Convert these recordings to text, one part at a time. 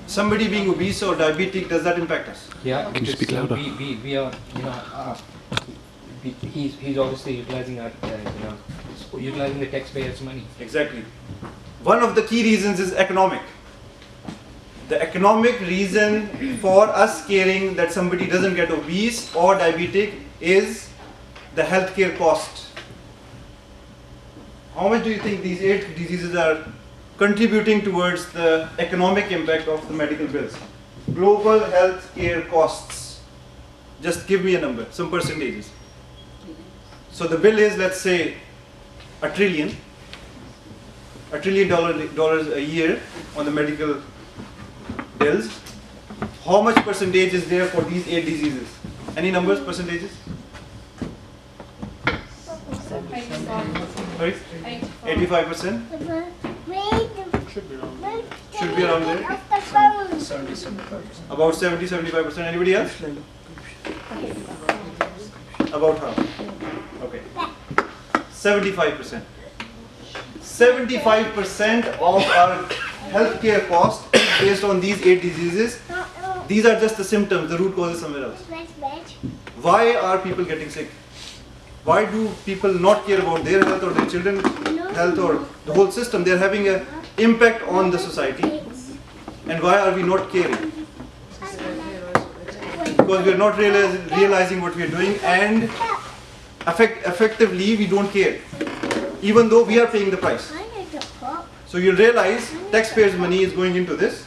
somebody being obese or diabetic, does that impact us? Yeah, Can you speak louder? We are, he's obviously utilizing our, utilizing the taxpayers' money. Exactly. One of the key reasons is economic. The economic reason for us caring that somebody doesn't get obese or diabetic is the healthcare cost. How much do you think these 8 diseases are contributing towards the economic impact of the medical bills? Global healthcare costs. Just give me a number, some percentages. So the bill is, let's say, $1 trillion a year on the medical bills. How much percentage is there for these 8 diseases? Any numbers, percentages? Sorry? 85%? Should be around there. About 70-75%. Anybody else? About half. Okay. 75%. 75% of our healthcare cost is based on these 8 diseases. These are just the symptoms. The root cause is somewhere else. Why are people getting sick? Why do people not care about their health or their children's health or the whole system? They are having an impact on the society. And why are we not caring? Because we are not realizing what we are doing, and effectively we don't care, even though we are paying the price. So you'll realize taxpayers' money is going into this,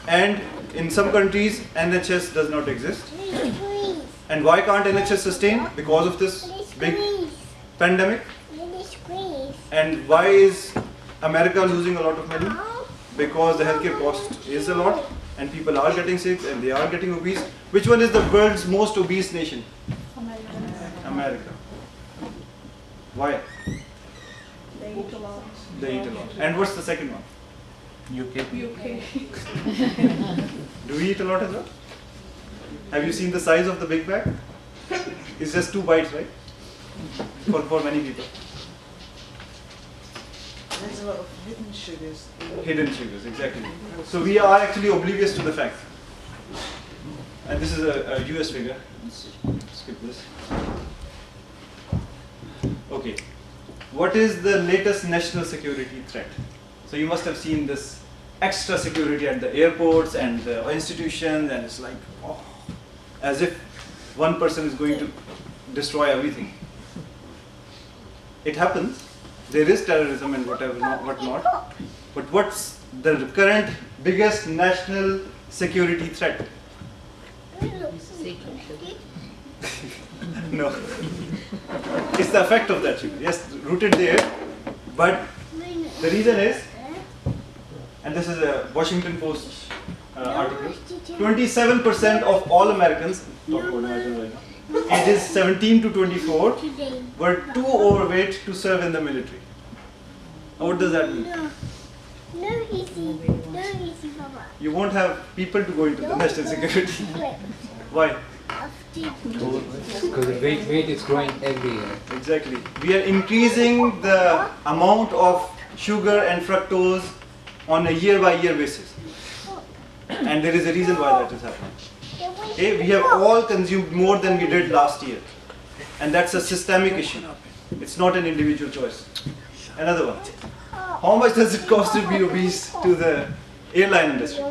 and in some countries NHS does not exist. And why can't NHS sustain? Because of this big pandemic. And why is America losing a lot of money? Because the healthcare cost is a lot, and people are getting sick and they are getting obese. Which one is the world's most obese nation? America. Why? They eat a lot. They eat a lot. And what's the second one? UK. Do we eat a lot as well? Have you seen the size of the Big Mac? It's just 2 bites, right? For many people. There's a lot of hidden sugars. Hidden sugars, exactly. So we are actually oblivious to the fact. And this is a US figure. Let's skip this. Okay. What is the latest national security threat? So you must have seen this extra security at the airports and the institutions, and it's like, oh, as if one person is going to destroy everything. It happens. There is terrorism and whatnot. But what's the current biggest national security threat? No. It's the effect of that sugar. Yes, rooted there. But the reason is, and this is a Washington Post article, 27% of all Americans, ages 17 to 24, were too overweight to serve in the military. What does that mean? You won't have people to go into the national security. Why? Because the weight is growing every year. Exactly. We are increasing the amount of sugar and fructose on a year-by-year basis. And there is a reason why that is happening. Okay? We have all consumed more than we did last year. And that's a systemic issue. It's not an individual choice. Another one. How much does it cost to be obese to the airline industry?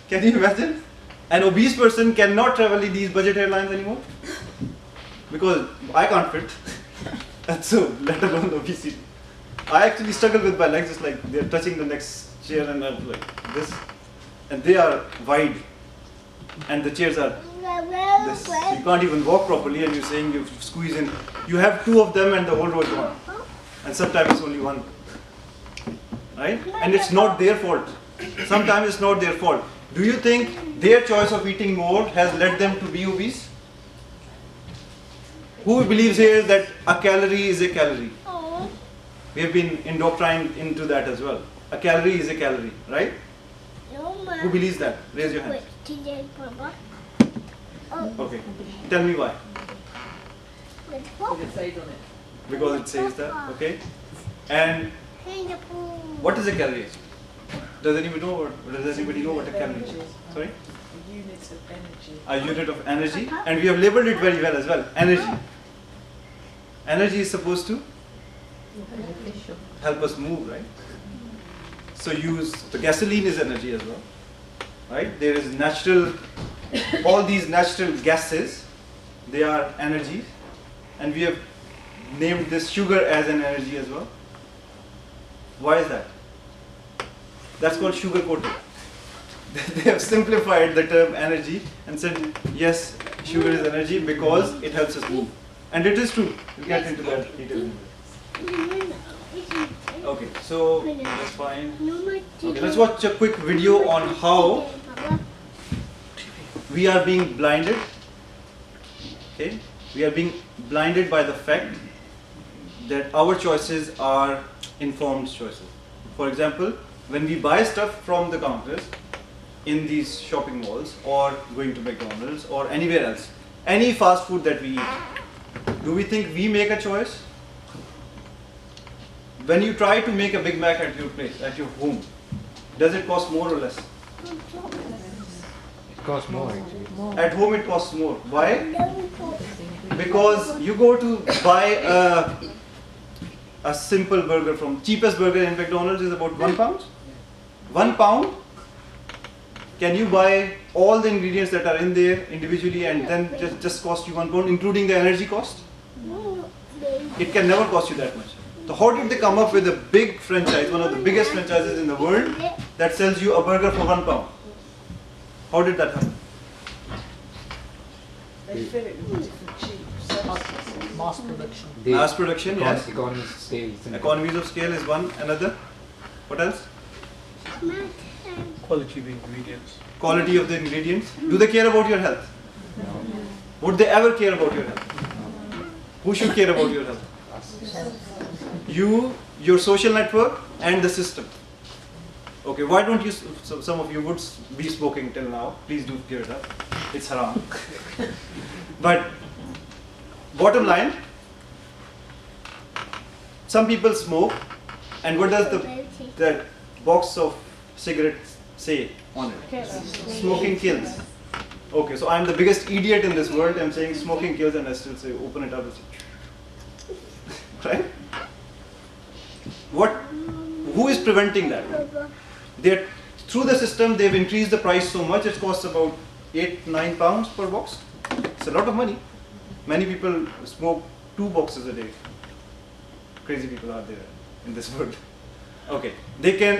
Can you imagine? An obese person cannot travel in these budget airlines anymore because I can't fit. And so, let alone obesity. I actually struggle with my legs, just like they're touching the next chair, and I'm like this, and they are wide, and the chairs are this. You can't even walk properly, and you're saying you squeeze in. You have 2 of them, and the whole row is gone. And sometimes it's only 1, right? And it's not their fault. Sometimes it's not their fault. Do you think their choice of eating more has led them to be obese? Who believes here that a calorie is a calorie? We have been indoctrinated into that as well. A calorie is a calorie, right? Who believes that? Raise your hand. Okay. Tell me why. Because it says that, okay? And What is a calorie? Does anybody know what a calorie is? Sorry? A unit of energy. A unit of energy, and we have labeled it very well as well. Energy. Energy is supposed to help us move, right? So the gasoline is energy as well, right? There is natural, all these natural gases, they are energy, and we have named this sugar as an energy as well. Why is that? That's called sugar coating. They have simplified the term energy and said, yes, sugar is energy because it helps us move. And it is true. We'll get into that detail. Okay, so let's find. Okay, let's watch a quick video on how we are being blinded. Okay, we are being blinded by the fact that our choices are informed choices. For example, when we buy stuff from the counters in these shopping malls or going to McDonald's or anywhere else, any fast food that we eat, do we think we make a choice? When you try to make a Big Mac at your place, at your home, does it cost more or less? It costs more actually. At home it costs more. Why? Because you go to buy a simple burger from cheapest burger in McDonald's is about £1. £1. Can you buy all the ingredients that are in there individually and then just cost you £1, including the energy cost? It can never cost you that much. So how did they come up with a big franchise, one of the biggest franchises in the world, that sells you a burger for £1? How did that happen? They fill it with different cheap substances. Mass production. Mass production, yes. Economies of scale. isn't it? Economies of scale is one. Another? What else? Quality of the ingredients. Quality of the ingredients. Do they care about your health? Would they ever care about your health? Who should care about your health? You, your social network, and the system. Okay, why don't you, some of you would be smoking till now. Please do give it up. It's haram. But bottom line, some people smoke, and what does the box of cigarettes say on it? Smoking kills. Okay, so I'm the biggest idiot in this world. I'm saying smoking kills, and I still say open it up. Right? Who is preventing that? Through the system, they've increased the price so much, it costs about £8-9 per box. It's a lot of money. Many people smoke 2 boxes a day. Crazy people are there in this world. Okay,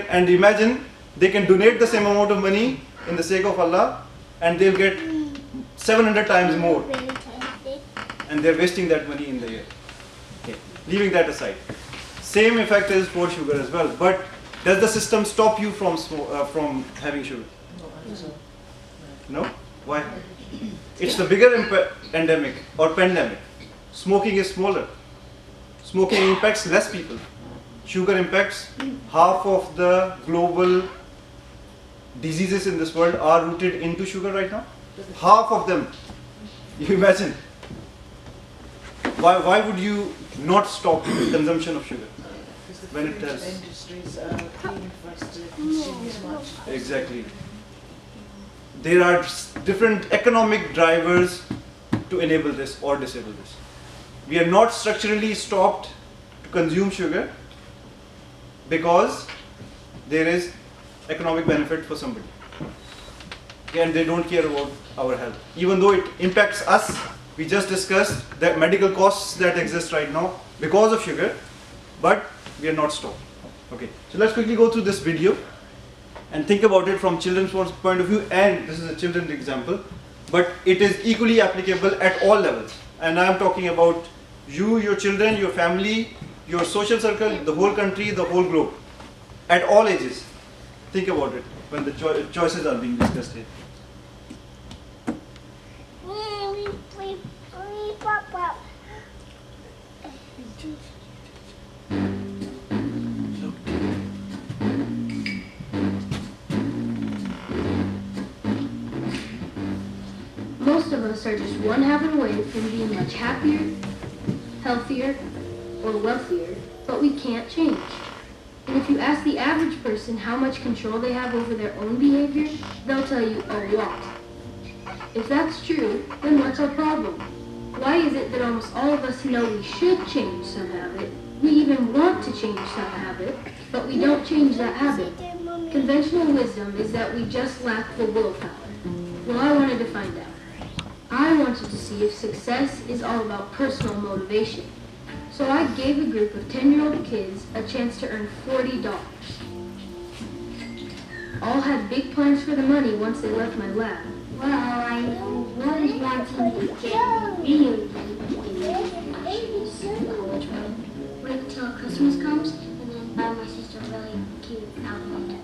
and imagine, they can donate the same amount of money in the sake of Allah, and they'll get 700 times more. And they're wasting that money in the air. Okay, leaving that aside. Same effect is for sugar as well. But does the system stop you from having sugar? No? Why? It's the bigger endemic or pandemic. Smoking is smaller. Smoking impacts less people. Sugar impacts half of the global diseases in this world are rooted into sugar right now. Half of them. You imagine. Why would you not stop the consumption of sugar? When it does. Industries are keen for us to consume as much. Exactly. There are different economic drivers to enable this or disable this. We are not structurally stopped to consume sugar because there is economic benefit for somebody. Okay, and they don't care about our health. Even though it impacts us, we just discussed the medical costs that exist right now because of sugar, but we are not stopped. Okay, so let's quickly go through this video and think about it from children's point of view, and this is a children's example, but it is equally applicable at all levels. And I am talking about you, your children, your family, your social circle, the whole country, the whole globe, at all ages. Think about it when the choices are being discussed here. Most of us are just one habit away from being much happier, healthier, or wealthier, but we can't change. And if you ask the average person how much control they have over their own behavior, they'll tell you a lot. If that's true, then what's our problem? Why is it that almost all of us know we should change some habit, we even want to change some habit, but we don't change that habit? Conventional wisdom is that we just lack the willpower. Well, I wanted to find out. I wanted to see if success is all about personal motivation. So I gave a group of 10-year-old kids a chance to earn $40. All had big plans for the money once they left my lab. Well, I was wanting to get really college run. Wait till Christmas comes and then buy my sister a really cute outfit.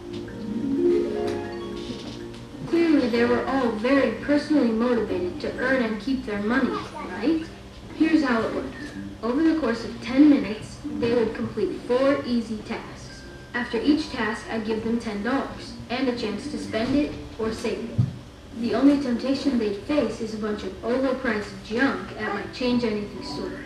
Clearly, they were all very personally motivated to earn and keep their money, right? Here's how it worked. Over the course of 10 minutes, they would complete 4 easy tasks. After each task, I'd give them $10 and a chance to spend it or save it. The only temptation they'd face is a bunch of overpriced junk at my Change Anything store.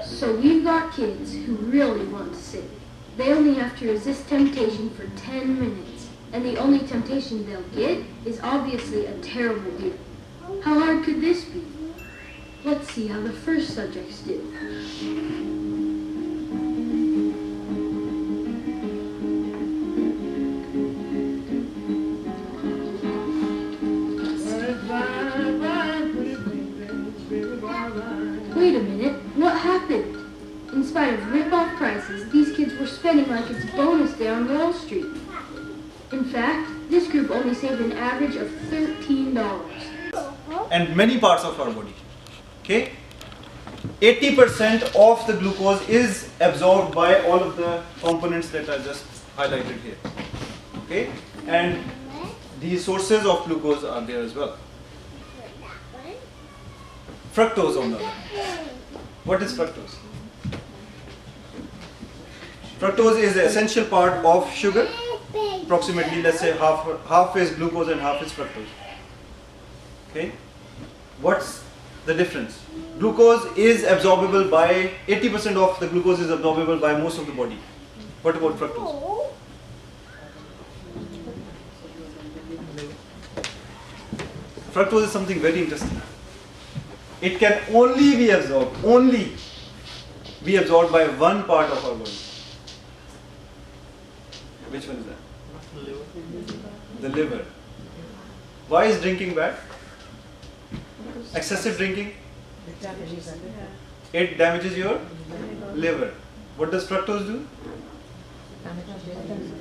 So we've got kids who really want to save. They only have to resist temptation for 10 minutes. And the only temptation they'll get is obviously a terrible deal. How hard could this be? Let's see how the first subjects do. Wait a minute, what happened? In spite of rip-off prices, these kids were spending like it's bonus day on Wall Street. In fact, this group only saved an average of $13. And many parts of our body. Okay? 80% of the glucose is absorbed by all of the components that are just highlighted here. Okay? And these sources of glucose are there as well. Fructose on the other hand. What is fructose? Fructose is the essential part of sugar. Approximately, let's say half is glucose and half is fructose. Okay? What's the difference? Glucose is absorbable by 80% of the glucose is absorbable by most of the body. What about fructose? Fructose is something very interesting. It can only be absorbed by one part of our body. Which one is that? The liver. Why is drinking bad? Excessive drinking? It damages your liver. What does fructose do?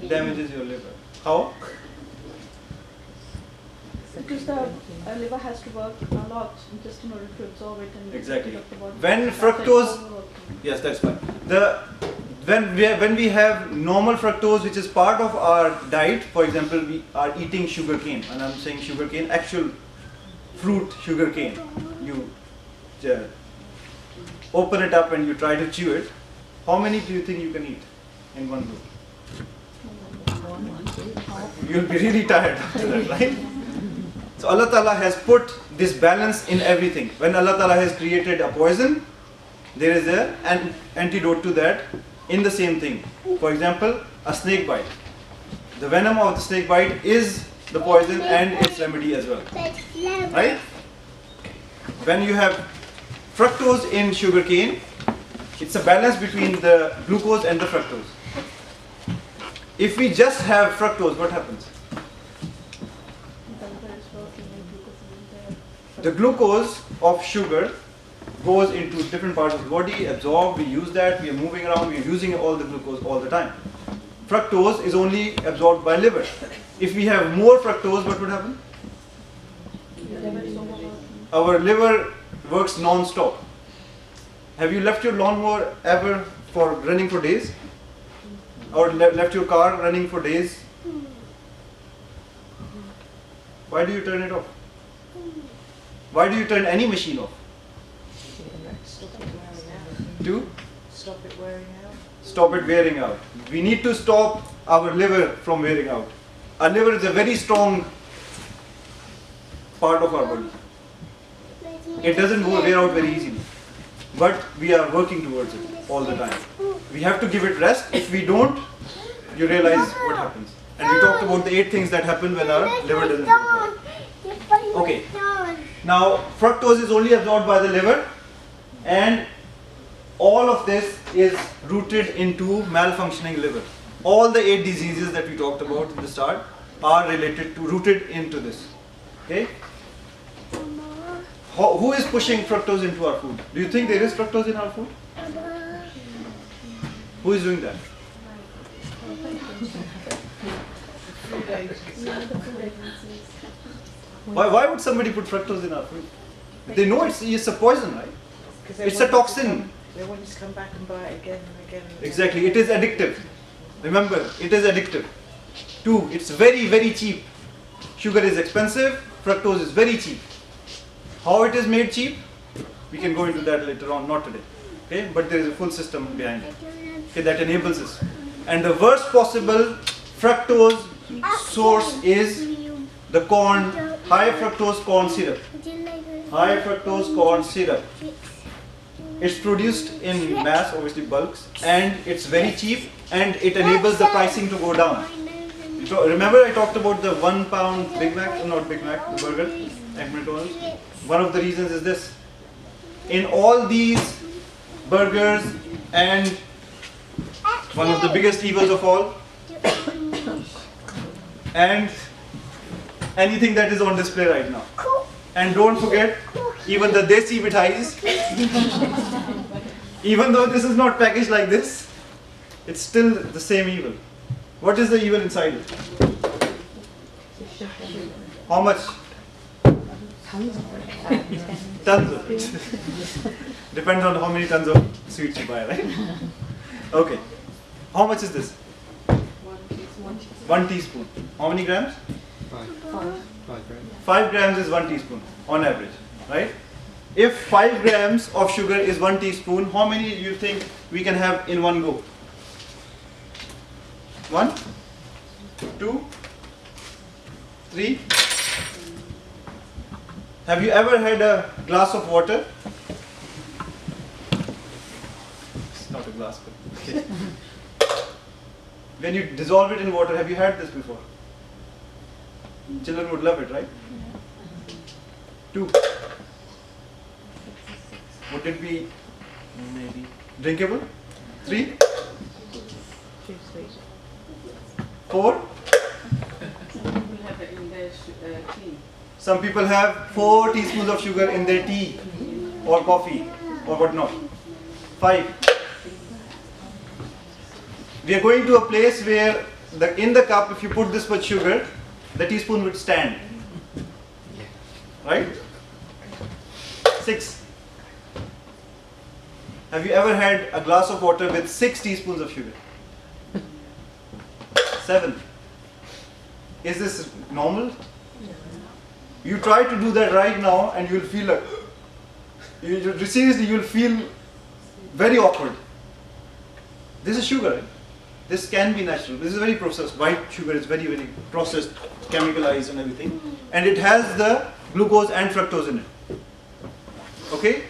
Damages your liver. How? Because the liver has to work a lot just in order to absorb it and Exactly. fill up the body. When That's like fructose, overworking. yes, that's fine. When we have normal fructose, which is part of our diet, for example, we are eating sugar cane, and I'm saying sugar cane, actual fruit sugar cane. You open it up and you try to chew it. How many do you think you can eat in one go? You'll be really tired after that, right? So Allah Ta'ala has put this balance in everything. When Allah Ta'ala has created a poison, there is an antidote to that in the same thing. For example, a snake bite. The venom of the snake bite is the poison and its remedy as well. Right? When you have fructose in sugar cane, it's a balance between the glucose and the fructose. If we just have fructose, what happens? The liver is working and glucose is there. The glucose of sugar goes into different parts of the body, absorbed, we use that, we are moving around, we are using all the glucose all the time. Fructose is only absorbed by liver. If we have more fructose, what would happen? The liver is overworking. Our liver works non-stop. Have you left your lawnmower ever for running for days? Or left your car running for days? Why do you turn it off? Why do you turn any machine off? To Stop it wearing out. stop it wearing out. We need to stop our liver from wearing out. Our liver is a very strong part of our body. It doesn't wear out very easily. But we are working towards it all the time. We have to give it rest. If we don't, you realize what happens. And we talked about the 8 things that happen when our liver doesn't work. Okay. Now, fructose is only absorbed by the liver, and all of this is rooted into malfunctioning liver. All the 8 diseases that we talked about in the start are rooted into this. Okay? Who is pushing fructose into our food? Do you think there is fructose in our food? Who is doing that? Why would somebody put fructose in our food? They know it's a poison, right? It's a toxin. They want you to come back and buy it again and again and again. Exactly, it is addictive. Remember, it is addictive. 2, it's very, very cheap. Sugar is expensive, fructose is very cheap. How it is made cheap? We can go into that later on, not today. Okay, but there is a full system behind it. Okay, that enables this. And the worst possible fructose source is the corn, high fructose corn syrup. High fructose corn syrup. It's produced in mass, obviously bulks, and it's very cheap, and it enables the pricing to go down. Remember I talked about the 1 pound Big Mac, not Big Mac, the burger at McDonald's? One of the reasons is this. In all these burgers, and one of the biggest evils of all, and anything that is on display right now. And don't forget, even the desi mithais, even though this is not packaged like this, it's still the same evil. What is the evil inside it? How much? Tons of it. Depends on how many tons of sweets you buy, right? Okay. How much is this? 1 teaspoon. How many grams? 5 grams. 5 grams is 1 teaspoon on average, right? If 5 grams of sugar is 1 teaspoon, how many do you think we can have in one go? 1, 2, 3. Have you ever had a glass of water? It's not a glass, but okay. When you dissolve it in water, have you had this before? Children would love it, right? 2. Would it be maybe drinkable? 3? 4? People have it in their tea. Some people have 4 teaspoons of sugar in their tea or coffee or whatnot. 5. We are going to a place where in the cup, if you put this much sugar, the teaspoon would stand. Right? 6. Have you ever had a glass of water with 6 teaspoons of sugar? 7. Is this normal? You try to do that right now and you'll feel like, seriously, you'll feel very awkward. This is sugar, right? This can be natural. This is very processed. White sugar is very, very processed, chemicalized and everything. And it has the glucose and fructose in it. Okay?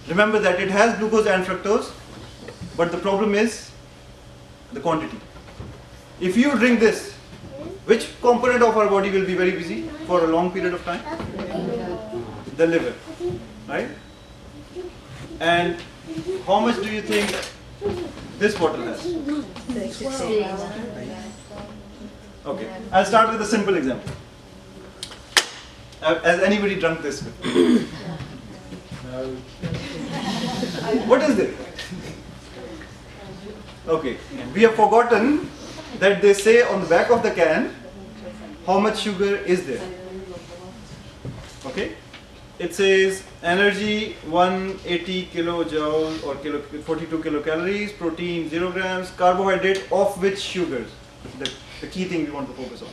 Remember that it has glucose and fructose, but the problem is the quantity. If you drink this, which component of our body will be very busy for a long period of time? The liver, right? And how much do you think this bottle has? Okay, I'll start with a simple example. Has anybody drunk this? What is it? Okay, we have forgotten that they say on the back of the can how much sugar is there. Okay, it says energy 180 kilojoule or 42 kilocalories, protein 0 grams, carbohydrate of which sugars, the key thing we want to focus on.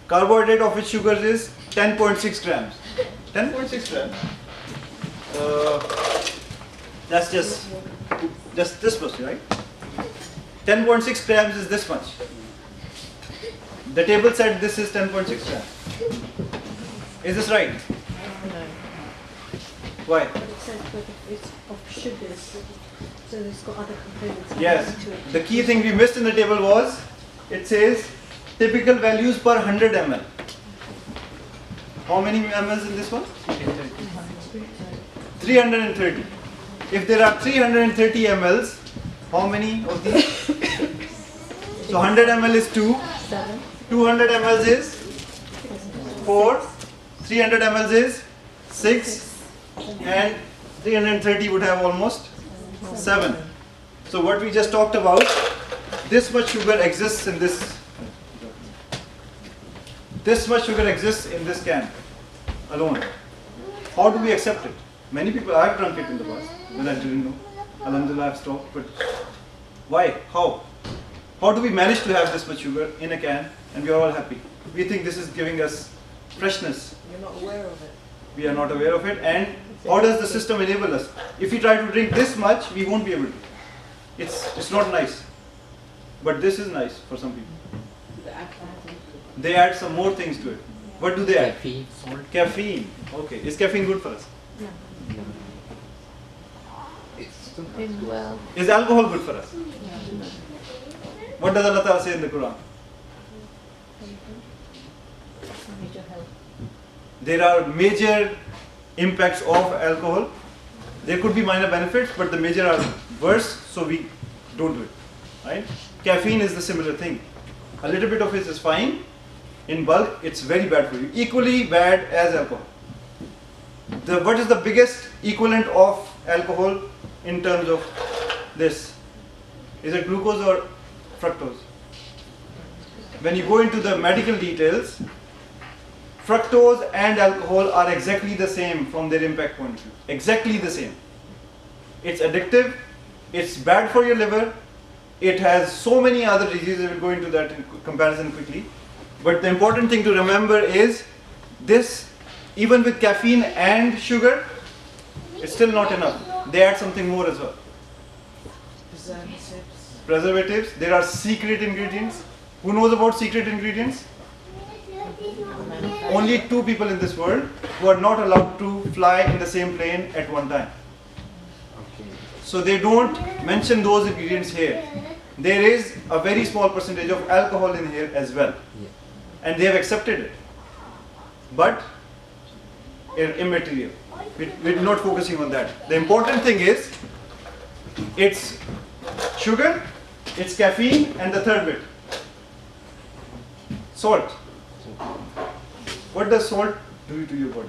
Carbohydrate of which sugars is 10.6 grams. 10.6 grams. That's just this much, right? 10.6 grams is this much. The table said this is 10.6 grams. Is this right? Why? But it says that it's of sugars, so it's got other components. Yes. added to it. The key thing we missed in the table was, it says typical values per 100 ml. How many mLs in this one? 330. If there are 330 mLs, how many of these? So 100 ml is 2, 7. 200 ml is 4, 300 ml is 6, and 330 would have almost 7. So what we just talked about, this much sugar exists in this. This much sugar exists in this can alone. How do we accept it? Many people, I've drunk it in the past when I didn't know. Alhamdulillah, I've stopped. But why? How? How do we manage to have this much sugar in a can and we are all happy? We think this is giving us freshness. You're not aware of it. We are not aware of it. And how does the system enable us? If we try to drink this much, we won't be able to. It's not nice. But this is nice for some people. They add some more things to it. What do they add? Caffeine, salt. Caffeine. Okay. Is caffeine good for us? Well, Is alcohol good for us? What does Allah Ta'ala say in the Quran? Major health. There are major impacts of alcohol. There could be minor benefits, but the major are worse, so we don't do it. Right? Caffeine is the similar thing. A little bit of it is fine. In bulk, it's very bad for you. Equally bad as alcohol. What is the biggest equivalent of alcohol in terms of this? Is it glucose or fructose? When you go into the medical details, fructose and alcohol are exactly the same from their impact point of view. Exactly the same. It's addictive, it's bad for your liver, it has so many other diseases. We'll go into that in comparison quickly. But the important thing to remember is this, even with caffeine and sugar, it's still not enough. They add something more as well. Preservatives. Preservatives, there are secret ingredients. Who knows about secret ingredients? Only 2 people in this world who are not allowed to fly in the same plane at one time. Okay. So they don't mention those ingredients here. There is a very small percentage of alcohol in here as well. Yeah. And they have accepted it. But immaterial. We're not focusing on that. The important thing is, it's sugar, it's caffeine, and the third bit, salt. What does salt do to your body?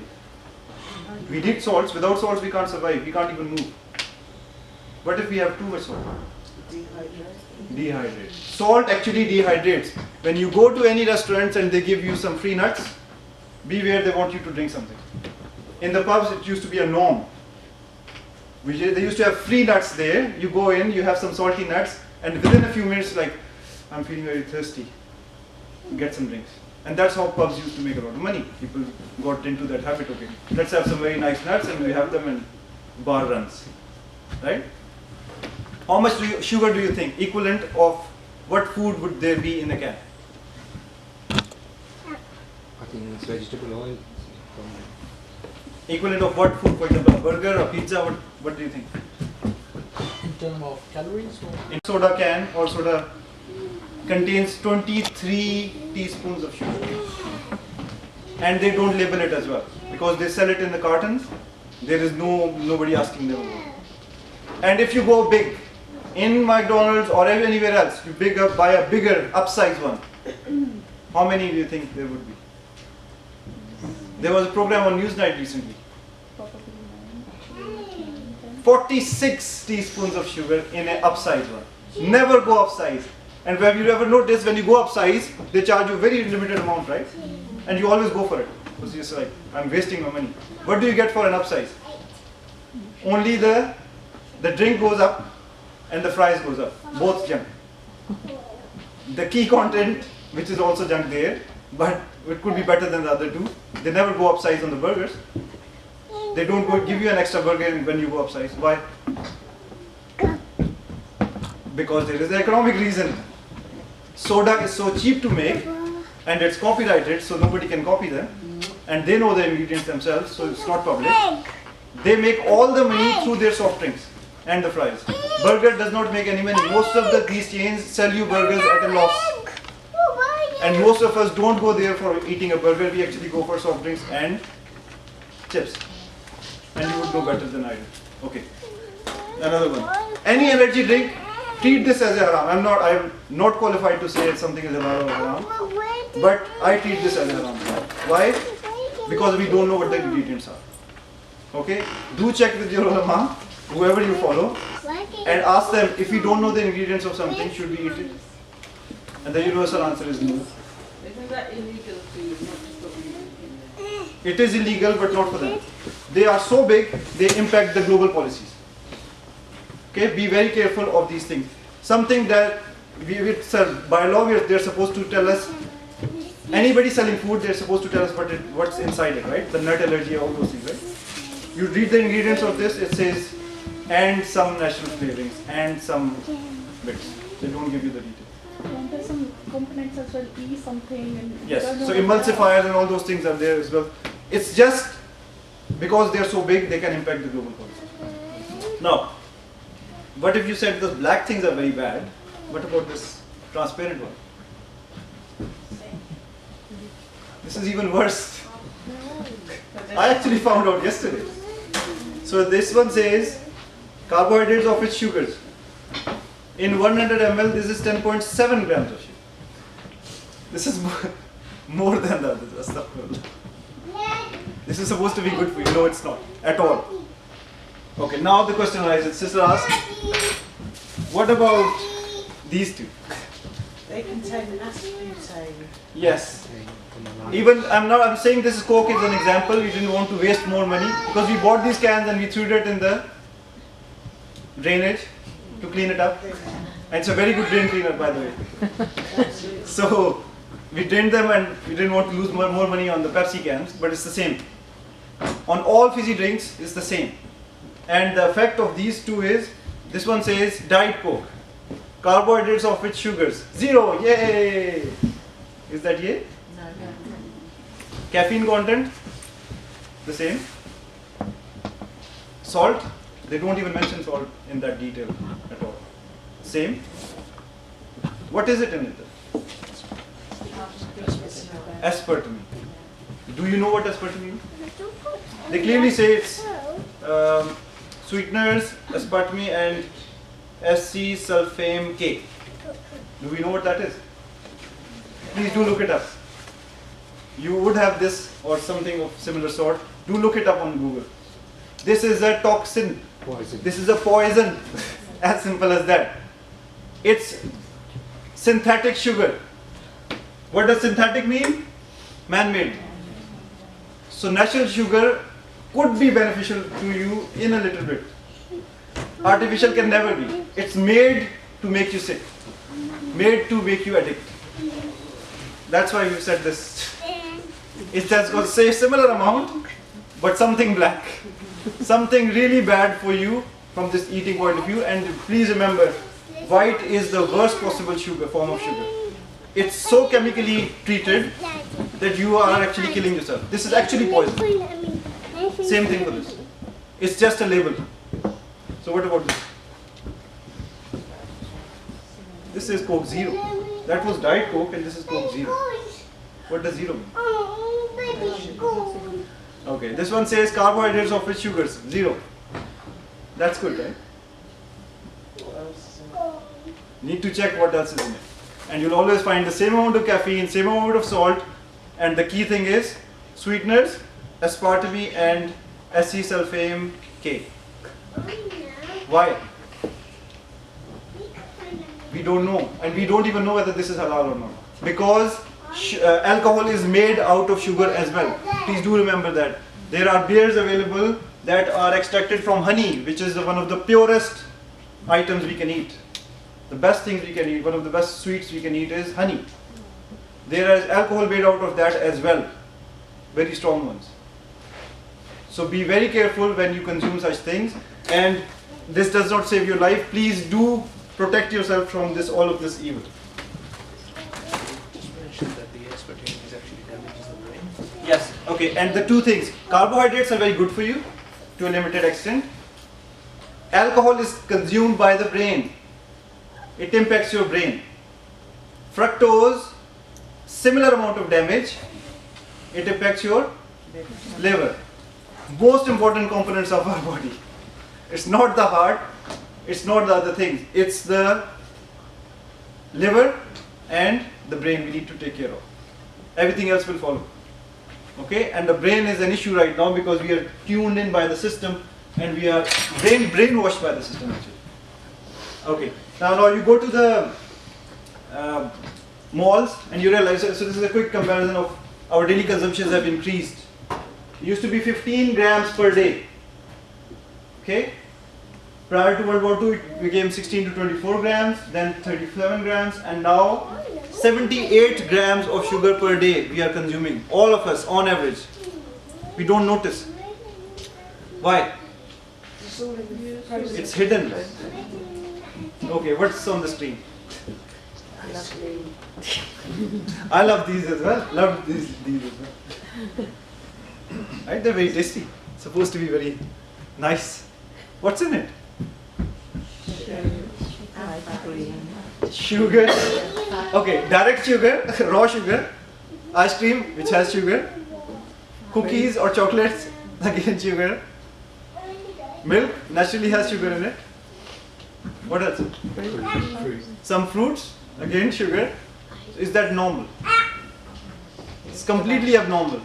We need salts. Without salts, we can't survive. We can't even move. What if we have too much salt? Dehydrate. Salt actually dehydrates. When you go to any restaurants and they give you some free nuts, beware, they want you to drink something. In the pubs, it used to be a norm. They used to have free nuts there. You go in, you have some salty nuts, and within a few minutes, like, I'm feeling very thirsty. Get some drinks. And that's how pubs used to make a lot of money. People got into that habit. Okay, let's have some very nice nuts, and we have them in bar runs, right? How much sugar do you think equivalent of what food would there be in a can? I think it's vegetable oil. Equivalent of what food? For example, a burger or pizza. What do you think? In terms of calories, or In soda can or soda contains 23 teaspoons of sugar, and they don't label it as well because they sell it in the cartons. There is nobody asking them about it. And if you go big in McDonald's or anywhere else, you buy a bigger upsize one. How many do you think there would be? There was a program on Newsnight recently. 46 teaspoons of sugar in an upsize one. Never go upsize. And have you ever noticed when you go upsize, they charge you very limited amount, right? And you always go for it. Because you're like, I'm wasting my money. What do you get for an upsize? Only the drink goes up and the fries goes up. Both junk. The key content, which is also junk there, but it could be better than the other two. They never go upsize on the burgers. They don't give you an extra burger when you go upsize. Why? Because there is an economic reason. Soda is so cheap to make and it's copyrighted, so nobody can copy them. And they know the ingredients themselves, so it's not public. They make all the money through their soft drinks and the fries. Burger does not make any money. Most of these chains sell you burgers at a loss. And most of us don't go there for eating a burger. We actually go for soft drinks and chips. And you would know better than I do. Okay. Another one. Any energy drink, treat this as a haram. I'm not qualified to say if something is halal or haram. But I treat this as a haram. Why? Because we don't know what the ingredients are. Okay? Do check with your ulama, whoever you follow, and ask them, if we don't know the ingredients of something, should we eat it? And the universal answer is no. Isn't that illegal for you, not just for me? It is illegal, but not for them. They are so big, they impact the global policies. Okay? Be very careful of these things. Something that by law, they're supposed to tell us, anybody selling food, they're supposed to tell us what's inside it, right? The nut allergy, all those things, right? You read the ingredients of this, it says, and some natural flavorings, and some bits. They don't give you the details. And there's some components as well, E something. And Yes, don't know so what emulsifiers and all those things are there as well. It's just because they're so big, they can impact the global policy. Now, what if you said the black things are very bad? What about this transparent one? This is even worse. I actually found out yesterday. So this one says carbohydrates of its sugars. In 100 ml, this is 10.7 grams of sugar. This is more than the others. Astaghfirullah. This is supposed to be good for you. No, it's not at all. Okay, now the question arises. Sister asked, what about these two? They contain aspartame. Yes. Even I'm saying this is Coke is an example. We didn't want to waste more money because we bought these cans and we threw it in the drainage to clean it up. And it's a very good drain cleaner, by the way. So we drained them and we didn't want to lose more money on the Pepsi cans, but it's the same. On all fizzy drinks, it's the same. And the effect of these two is, this one says Diet Coke. Carbohydrates of its sugars. 0. Yay! Is that yay? No. Caffeine content, the same. Salt, they don't even mention salt in that detail at all. Same. What is it in it? Aspartame. Do you know what aspartame is? They clearly say it's sweeteners, aspartame and SC-sulfame K. Do we know what that is? Please do look it up. You would have this or something of similar sort. Do look it up on Google. This is a toxin. Poison. This is a poison. As simple as that. It's synthetic sugar. What does synthetic mean? Man-made. So natural sugar could be beneficial to you in a little bit. Artificial can never be. It's made to make you sick. Made to make you addict. That's why we said this. It's just going to say similar amount, but something black. Something really bad for you from this eating point of view. And please remember, white is the worst possible form of sugar. It's so chemically treated that you are actually killing yourself. This is actually poison. Same thing for this. It's just a label. So what about this? This is Coke Zero. That was Diet Coke and this is Coke Zero. What does zero mean? Okay, this one says carbohydrates of its sugars. 0. That's good, right? Need to check what else is in it. And you'll always find the same amount of caffeine, same amount of salt, and the key thing is sweeteners, aspartame and SC-sulfame K. Why? We don't know, and we don't even know whether this is halal or not. Because alcohol is made out of sugar as well. Please do remember that. There are beers available that are extracted from honey, which is one of the purest items we can eat. The best things we can eat, one of the best sweets we can eat is honey. There is alcohol made out of that as well. Very strong ones. So be very careful when you consume such things. And this does not save your life. Please do protect yourself from all of this evil. Just mentioned that the aspartame is actually damages the brain. Yes, okay, and the two things. Carbohydrates are very good for you. to a limited extent. Alcohol is consumed by the brain. It impacts your brain. Fructose, similar amount of damage. It impacts your liver. Most important components of our body. It's not the heart, it's not the other things. It's the liver and the brain we need to take care of. Everything else will follow. Okay, and the brain is an issue right now because we are tuned in by the system and we are brainwashed by the system actually. Okay, now you go to the malls and you realize, so this is a quick comparison of our daily consumptions have increased. It used to be 15 grams per day. Okay, prior to World War II it became 16 to 24 grams, then 37 grams, and now 78 grams of sugar per day we are consuming, all of us on average. We don't notice. Why? It's hidden. Okay, what's on the screen? I love these as well. Love these as well. Right? They're very tasty. Supposed to be very nice. What's in it? Sugar. Okay, direct sugar, raw sugar, ice cream which has sugar, cookies or chocolates, again sugar, milk naturally has sugar in it. What else? Some fruits, again sugar. So is that normal? It's completely abnormal.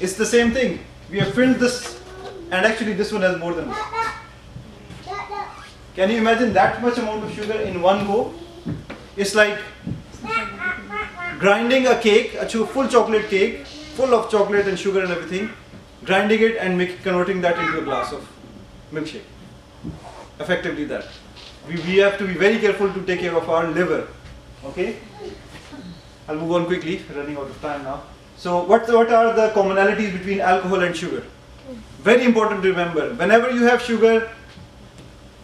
It's the same thing. We have filled this, and actually this one has more than this. Can you imagine that much amount of sugar in one go? It's like grinding a cake, a full chocolate cake, full of chocolate and sugar and everything, grinding it and converting that into a glass of milkshake. Effectively that. We have to be very careful to take care of our liver. Okay? I'll move on quickly, running out of time now. So what are the commonalities between alcohol and sugar? Very important to remember. Whenever you have sugar,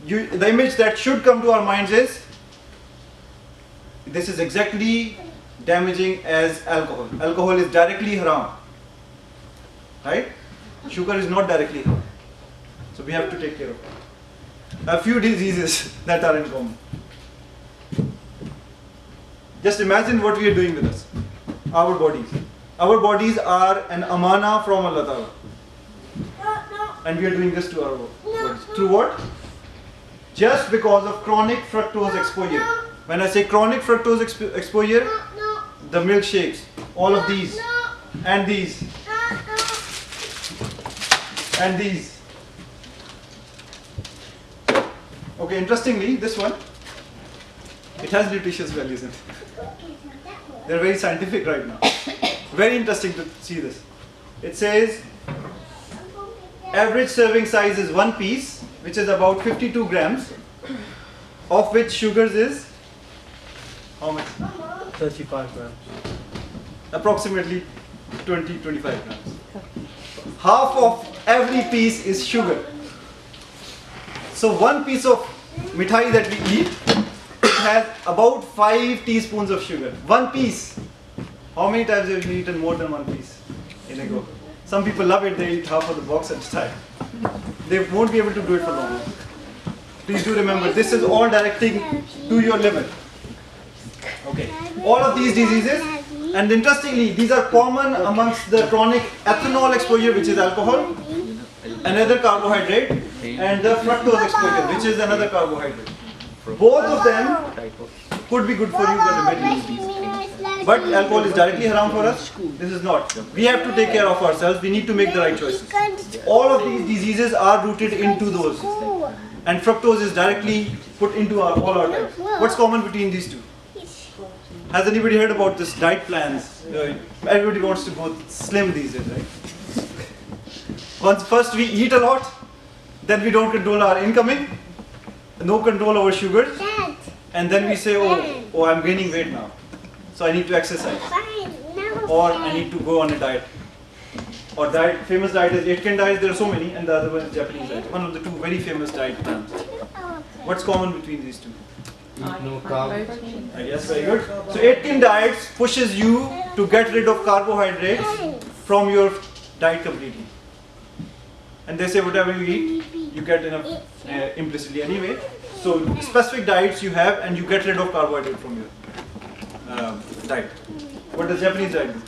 the image that should come to our minds is, this is exactly damaging as alcohol. Alcohol is directly haram. Right? Sugar is not directly haram. So we have to take care of it. A few diseases that are in common. Just imagine what we are doing with us. Our bodies. Our bodies are an amana from Allah Ta'ala. And we are doing this to our bodies. Through what? Just because of chronic fructose exposure. When I say chronic fructose exposure, the milkshakes, all of these, and these, and these. Okay, interestingly, this one, it has nutritious values in it. They're very scientific right now. Very interesting to see this. It says average serving size is 1 piece, which is about 52 grams, of which sugars is how much? 35 grams. Approximately 20-25 grams. Half of every piece is sugar. So 1 piece of mithai that we eat, it has about 5 teaspoons of sugar. 1 piece. How many times have you eaten more than 1 piece in a go? Some people love it, they eat half of the box at a time. They won't be able to do it for long. Please do remember, this is all directing to your liver. Okay. All of these diseases, and interestingly, these are common amongst the chronic ethanol exposure, which is alcohol, another carbohydrate, and the fructose exposure, which is another carbohydrate. Both of them could be good for you, but very. But alcohol is directly haram for us. This is not. We have to take care of ourselves. We need to make the right choices. All of these diseases are rooted into those. And fructose is directly put into all our diets. What's common between these two? Has anybody heard about this diet plans? Everybody wants to go slim these days, right? First we eat a lot, then we don't control our incoming, no control over sugars, and then we say, oh, I'm gaining weight now, so I need to exercise, or I need to go on a diet. Or diet, famous diet is Aitken diet, there are so many, and the other one is Japanese diet. One of the two very famous diet plans. What's common between these two? No carbs. Yes, very good. So Aitken diets pushes you to get rid of carbohydrates from your diet completely. and they say whatever you eat, you get enough implicitly anyway. So specific diets you have, and you get rid of carbohydrate from your diet. What does Japanese diet do?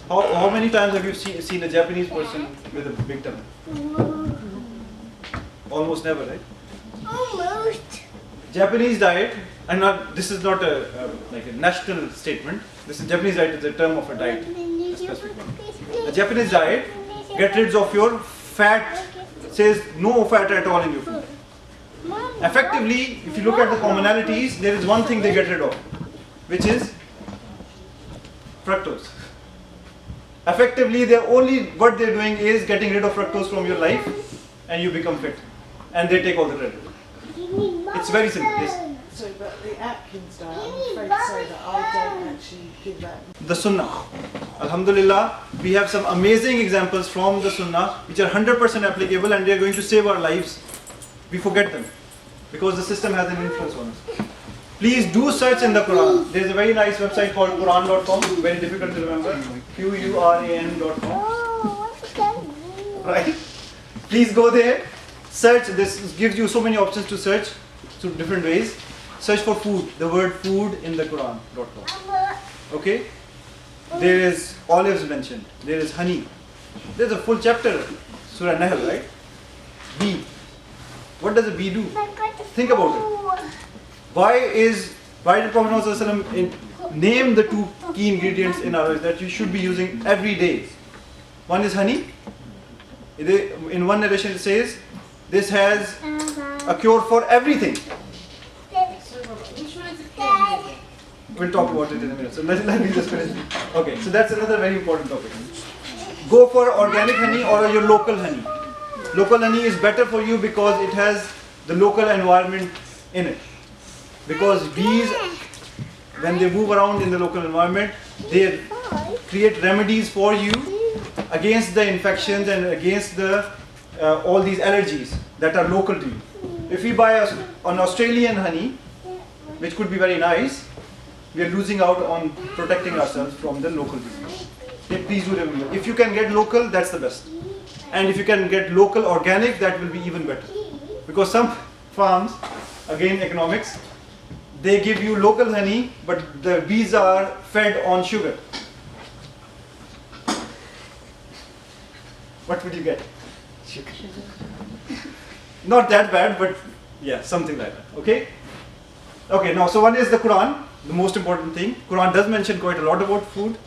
How many times have you seen a Japanese person with a big tummy? Almost never, right? Almost. Japanese diet, and not, this is not like a national statement. This is Japanese diet is a term of a diet, a specific one. A Japanese diet get rid of your fat, says no fat at all in your food. Effectively, if you look at the commonalities, there is one thing they get rid of, which is fructose. Effectively, what they're doing is getting rid of fructose from your life, and you become fit, and they take all the credit. It's very simple. Yes. So, but the Atkins diet, I'm afraid to say that I don't actually give that. The Sunnah. Alhamdulillah, we have some amazing examples from the Sunnah which are 100% applicable, and they are going to save our lives. We forget them because the system has an influence on us. Please do search in the Quran. There is a very nice website called Quran.com, very difficult to remember. Quran.com. Right? Please go there, search. This gives you so many options to search through different ways. Search for food, the word food in the Quran.com. Okay? There is olives mentioned, there is honey. There's a full chapter, Surah Nahl, right? Bee. What does a bee do? Think about it. Why did Prophet ﷺ name the two key ingredients in our life that you should be using every day? One is honey. In one narration it says, this has a cure for everything. We'll talk about it in a minute. So let me just finish. Okay, so that's another very important topic. Go for organic honey or your local honey. Local honey is better for you because it has the local environment in it. Because bees, when they move around in the local environment, they create remedies for you against the infections and against the all these allergies that are local to you. If we buy an Australian honey, which could be very nice, we are losing out on protecting ourselves from the local disease. Okay, please do remember, if you can get local, that's the best. And if you can get local organic, that will be even better. Because some farms, again economics, they give you local honey, but the bees are fed on sugar. What would you get? Sugar. Not that bad, but yeah, something like that. Okay? Okay, now so one is the Quran, the most important thing. Quran does mention quite a lot about food,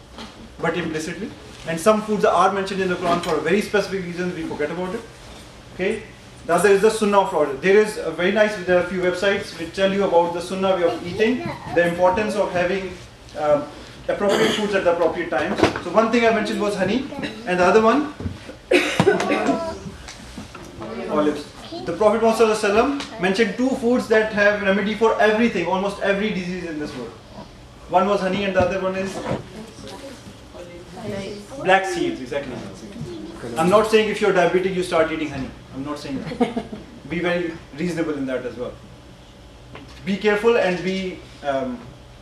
but implicitly. And some foods are mentioned in the Quran for a very specific reason, we forget about it. Okay? The other is the Sunnah of order. There is a very nice, there are a few websites which tell you about the Sunnah way of eating, the importance of having appropriate foods at the appropriate times. So one thing I mentioned was honey, and the other one, olives. The Prophet ﷺ mentioned two foods that have remedy for everything, almost every disease in this world. One was honey and the other one is black seeds, exactly. I'm not saying if you're diabetic you start eating honey. I'm not saying that. Be very reasonable in that as well. Be careful and be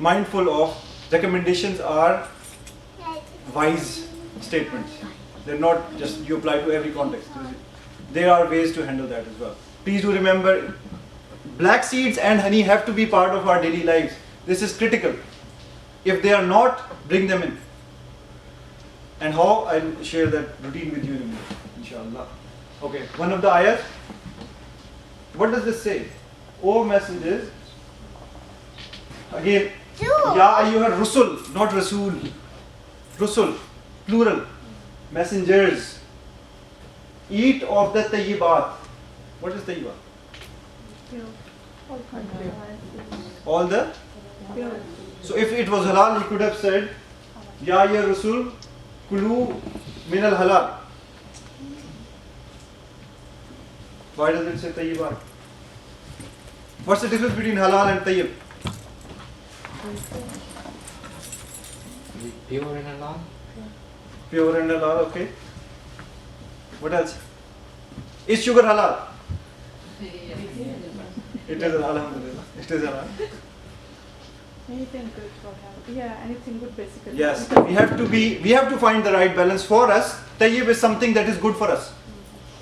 mindful of recommendations are wise statements. They're not just you apply to every context. There are ways to handle that as well. Please do remember, black seeds and honey have to be part of our daily lives. This is critical. If they are not, bring them in. And how? I'll share that routine with you in a minute, inshallah. Okay, one of the ayahs. What does this say? O messages. Again, Ya ayyuhar rusul, not rasul. Rusul, plural. Messengers. Eat of the tayyibat. What is tayyibat? All the? So if it was halal, he could have said, Ya ayyuhar rusul, kulu min al halal. Why does it say tayyibat? What's the difference between halal and tayyib? Pure and halal? Pure and halal, okay. What else? Is sugar halal? It is, alhamdulillah. It is halal. Anything good for health. Yeah, anything good basically. Yes, we have to find the right balance for us. Tayyib is something that is good for us.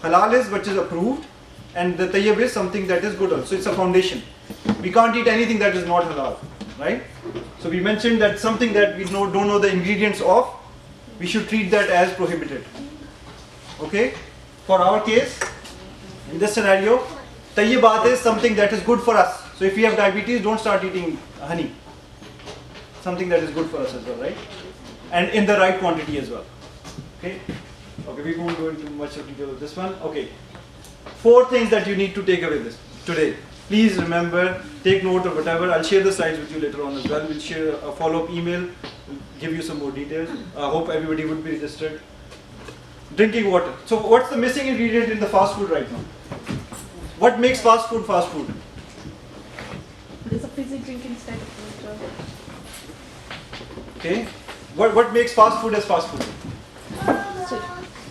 Halal is which is approved, and the tayyib is something that is good also. It's a foundation. We can't eat anything that is not halal, right? So we mentioned that something that we don't know the ingredients of, we should treat that as prohibited. Okay? For our case, in this scenario, tayyibat is something that is good for us. So if we have diabetes, don't start eating honey. Something that is good for us as well, right? And in the right quantity as well. Okay? Okay, we won't go into much of detail of this one. Okay. 4 things that you need to take away this today. Please remember, take note of whatever. I'll share the slides with you later on as well. We'll share a follow-up email, we'll give you some more details. I hope everybody would be registered. Drinking water. So what's the missing ingredient in the fast food right now? What makes fast food fast food? There's a fizzy drink instead of water. Okay. What makes fast food as fast food?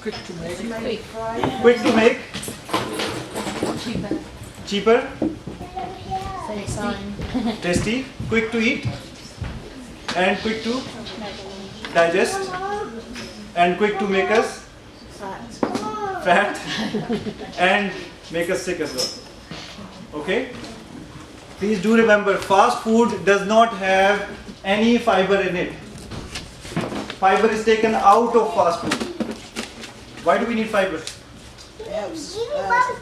Quick to make. Quick to make, cheaper, Same sign. tasty, quick to eat, and quick to digest, and quick to make us fat and make us sick as well. Okay? Please do remember, fast food does not have any fiber in it. Fiber is taken out of fast food. Why do we need fiber? It helps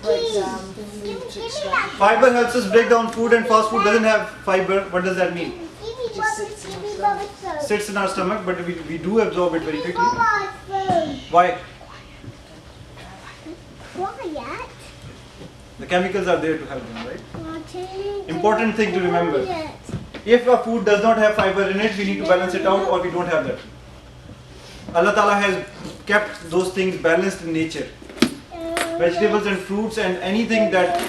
break down food to extract. Fiber helps us break down food, and fast food doesn't have fiber. What does that mean? It just sits in the stomach. Sits in our stomach, but we do absorb it very quickly. Why? Quiet. The chemicals are there to help them, right? Important thing to remember. If a food does not have fiber in it, we need to balance it out, or we don't have that. Allah Ta'ala has kept those things balanced in nature. Vegetables and fruits and anything that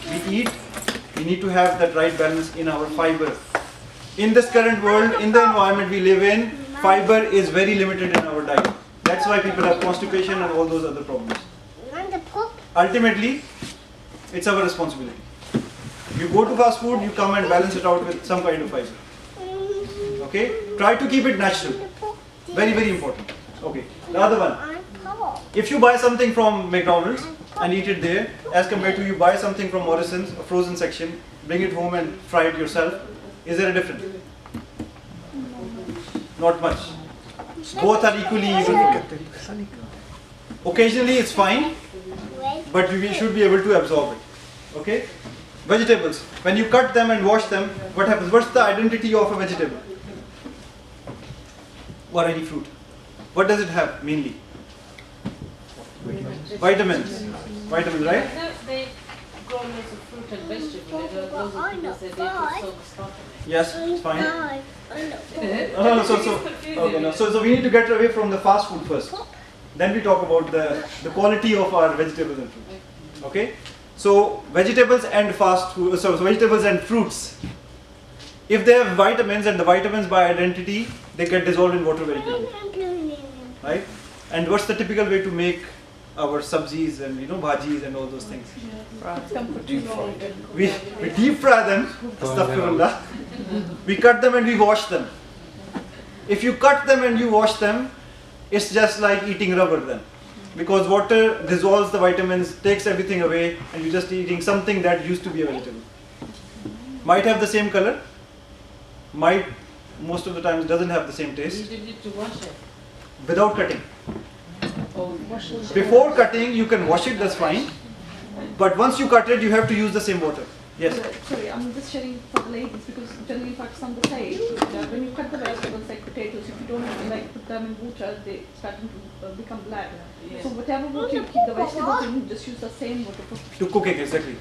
we eat, we need to have that right balance in our fiber. In this current world, in the environment we live in, fiber is very limited in our diet. That's why people have constipation and all those other problems. Ultimately, it's our responsibility. You go to fast food, you come and balance it out with some kind of fiber. Okay? Try to keep it natural. Very, very important. Okay. The other one. If you buy something from McDonald's and eat it there, as compared to you buy something from Morrison's, a frozen section, bring it home and fry it yourself, is there a difference? Not much. Both are equally evil. Occasionally it's fine, but we should be able to absorb it. Okay? Vegetables. When you cut them and wash them, what happens? What's the identity of a vegetable? Or any fruit? What does it have mainly? Vitamins. Vitamins, right? They grow loads of fruit and vegetables. There are loads of people say they put so much stuff in it. Yes, it's fine. No, So we need to get away from the fast food first. Then we talk about the quality of our vegetables and fruits. Okay? So vegetables and fast food, so vegetables and fruits. If they have vitamins, and the vitamins by identity, they get dissolved in water very quickly. Right? And what's the typical way to make our sabzis and bhajis and all those things? We deep fry them. Astaghfirullah. We cut them and we wash them. If you cut them and you wash them, it's just like eating rubber then. Because water dissolves the vitamins, takes everything away, and you're just eating something that used to be a vegetable. Might have the same color, might most of the times doesn't have the same taste. You need to wash it. Without cutting. Oh, wash it. Before cutting, you can wash it, that's fine. But once you cut it, you have to use the same water. Yes? Sorry, I'm just sharing for the ladies because generally Pakistan they say that when you cut the vegetables like potatoes, if you don't like put them in water, they start to become black. Yes. So whatever water you keep the vegetables in, you just use the same water for To cooking, exactly.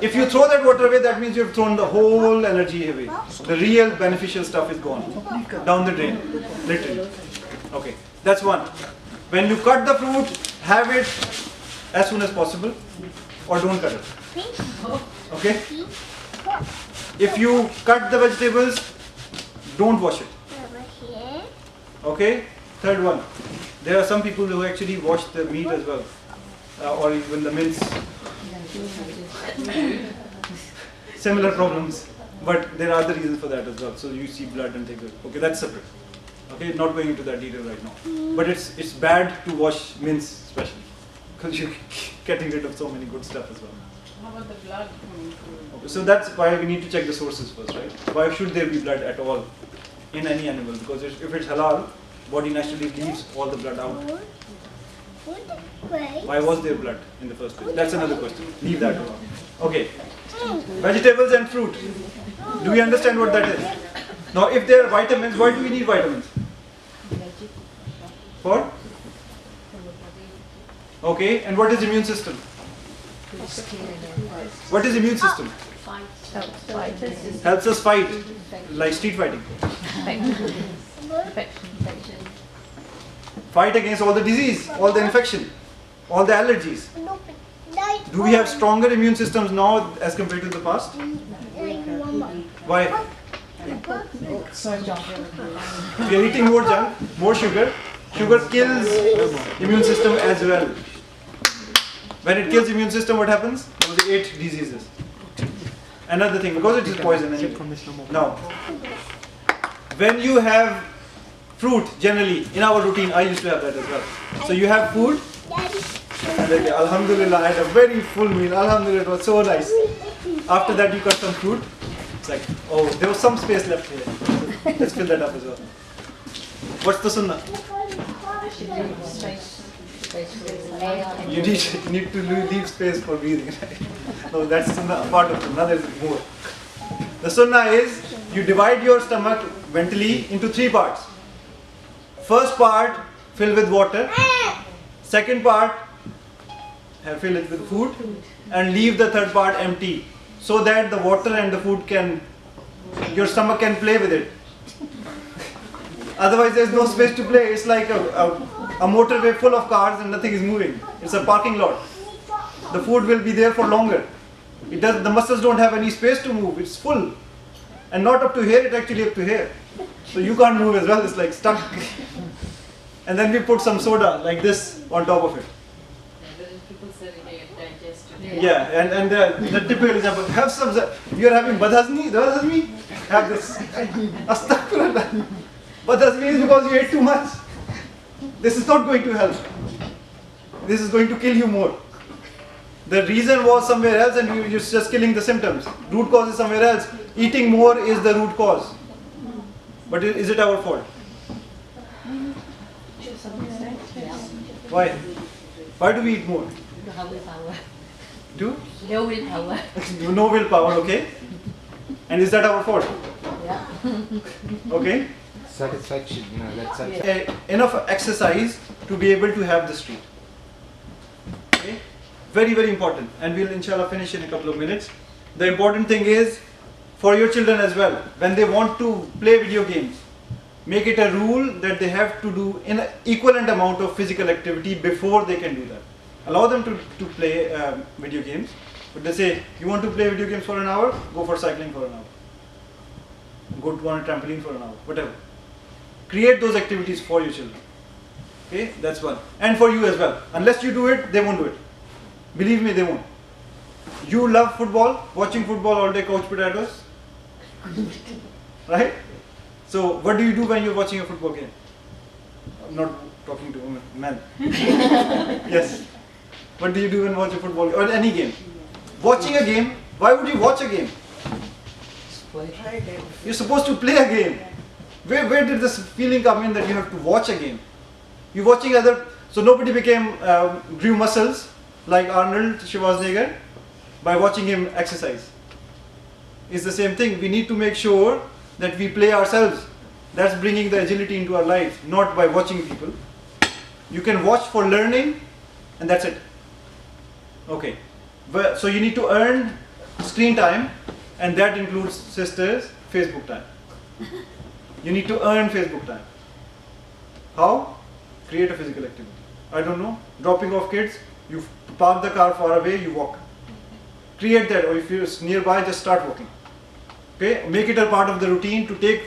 If you throw that water away, that means you've thrown the whole energy away. The real beneficial stuff is gone. Down the drain. Literally. Okay, that's one. When you cut the fruit, have it as soon as possible, or don't cut it. Okay? If you cut the vegetables, don't wash it. Okay? Third one. There are some people who actually wash the meat as well, or even the mince. Similar problems. But there are other reasons for that as well. So you see blood and things. Okay, that's separate. Okay, not going into that detail right now. But it's bad to wash mince especially because you're getting rid of so many good stuff as well. How about the blood coming through? Okay, so that's why we need to check the sources first, right? Why should there be blood at all in any animal? Because if it's halal, body naturally leaves all the blood out. Why was there blood in the first place? That's another question. Leave that alone. Okay. Vegetables and fruit. Do we understand what that is? Now, if there are vitamins, why do we need vitamins? For? Okay, and what is immune system? What is immune system? Helps us fight, like street fighting. Fight against all the disease, all the infection, all the allergies. Do we have stronger immune systems now as compared to the past? Why? If you're eating more junk, more sugar, sugar kills immune system as well. When it kills immune system, what happens? Those 8 diseases. Another thing, because it is poison. Now, when you have fruit, generally, in our routine, I used to have that as well. So you have food, and then, Alhamdulillah, I had a very full meal. Alhamdulillah, it was so nice. After that, you cut some fruit. It's like, oh, there was some space left here. Let's fill that up as well. What's the sunnah? You need to leave space for breathing. Right? No, that's sunnah, part of sunnah. There's more. The sunnah is you divide your stomach mentally into 3 parts. First part, fill with water. Second part, fill it with food. And leave the third part empty. So that the water and the food your stomach can play with it. Otherwise there's no space to play. It's like a motorway full of cars and nothing is moving. It's a parking lot. The food will be there for longer. The muscles don't have any space to move. It's full. And not up to here, it's actually up to here. So you can't move as well, it's like stuck. And then we put some soda like this on top of it. People say they digest it. Yeah, and the typical example, have some, you're having badhazmi, have this. Astaghfirullah. Badhazmi is because you ate too much. This is not going to help. This is going to kill you more. The reason was somewhere else and you're just killing the symptoms. Root cause is somewhere else. Eating more is the root cause. But is it our fault? Why? Why do we eat more? Do? No willpower. No willpower, okay. And is that our fault? Yeah. Okay. Satisfaction, that's satisfaction. Enough exercise to be able to have this treat. Okay. Very, very important. And we'll inshallah finish in a couple of minutes. The important thing is for your children as well. When they want to play video games, make it a rule that they have to do an equivalent amount of physical activity before they can do that. Allow them to play video games, but they say, you want to play video games for an hour? Go for cycling for an hour. Go on a trampoline for an hour, whatever. Create those activities for your children. Okay, that's one. And for you as well. Unless you do it, they won't do it. Believe me, they won't. You love football, watching football all day, couch potatoes. Right? So what do you do when you're watching a football game? I'm not talking to women, men. Yes. What do you do when watching a football game or any game? Watching a game, why would you watch a game? You're supposed to play a game. Where did this feeling come in that you have to watch a game? You're watching so nobody grew muscles like Arnold Schwarzenegger by watching him exercise. It's the same thing. We need to make sure that we play ourselves. That's bringing the agility into our life, not by watching people. You can watch for learning and that's it. Okay. So you need to earn screen time and that includes sisters, Facebook time. You need to earn Facebook time. How? Create a physical activity. I don't know. Dropping off kids, you park the car far away, you walk. Create that, or if you're nearby, just start walking. Okay? Make it a part of the routine to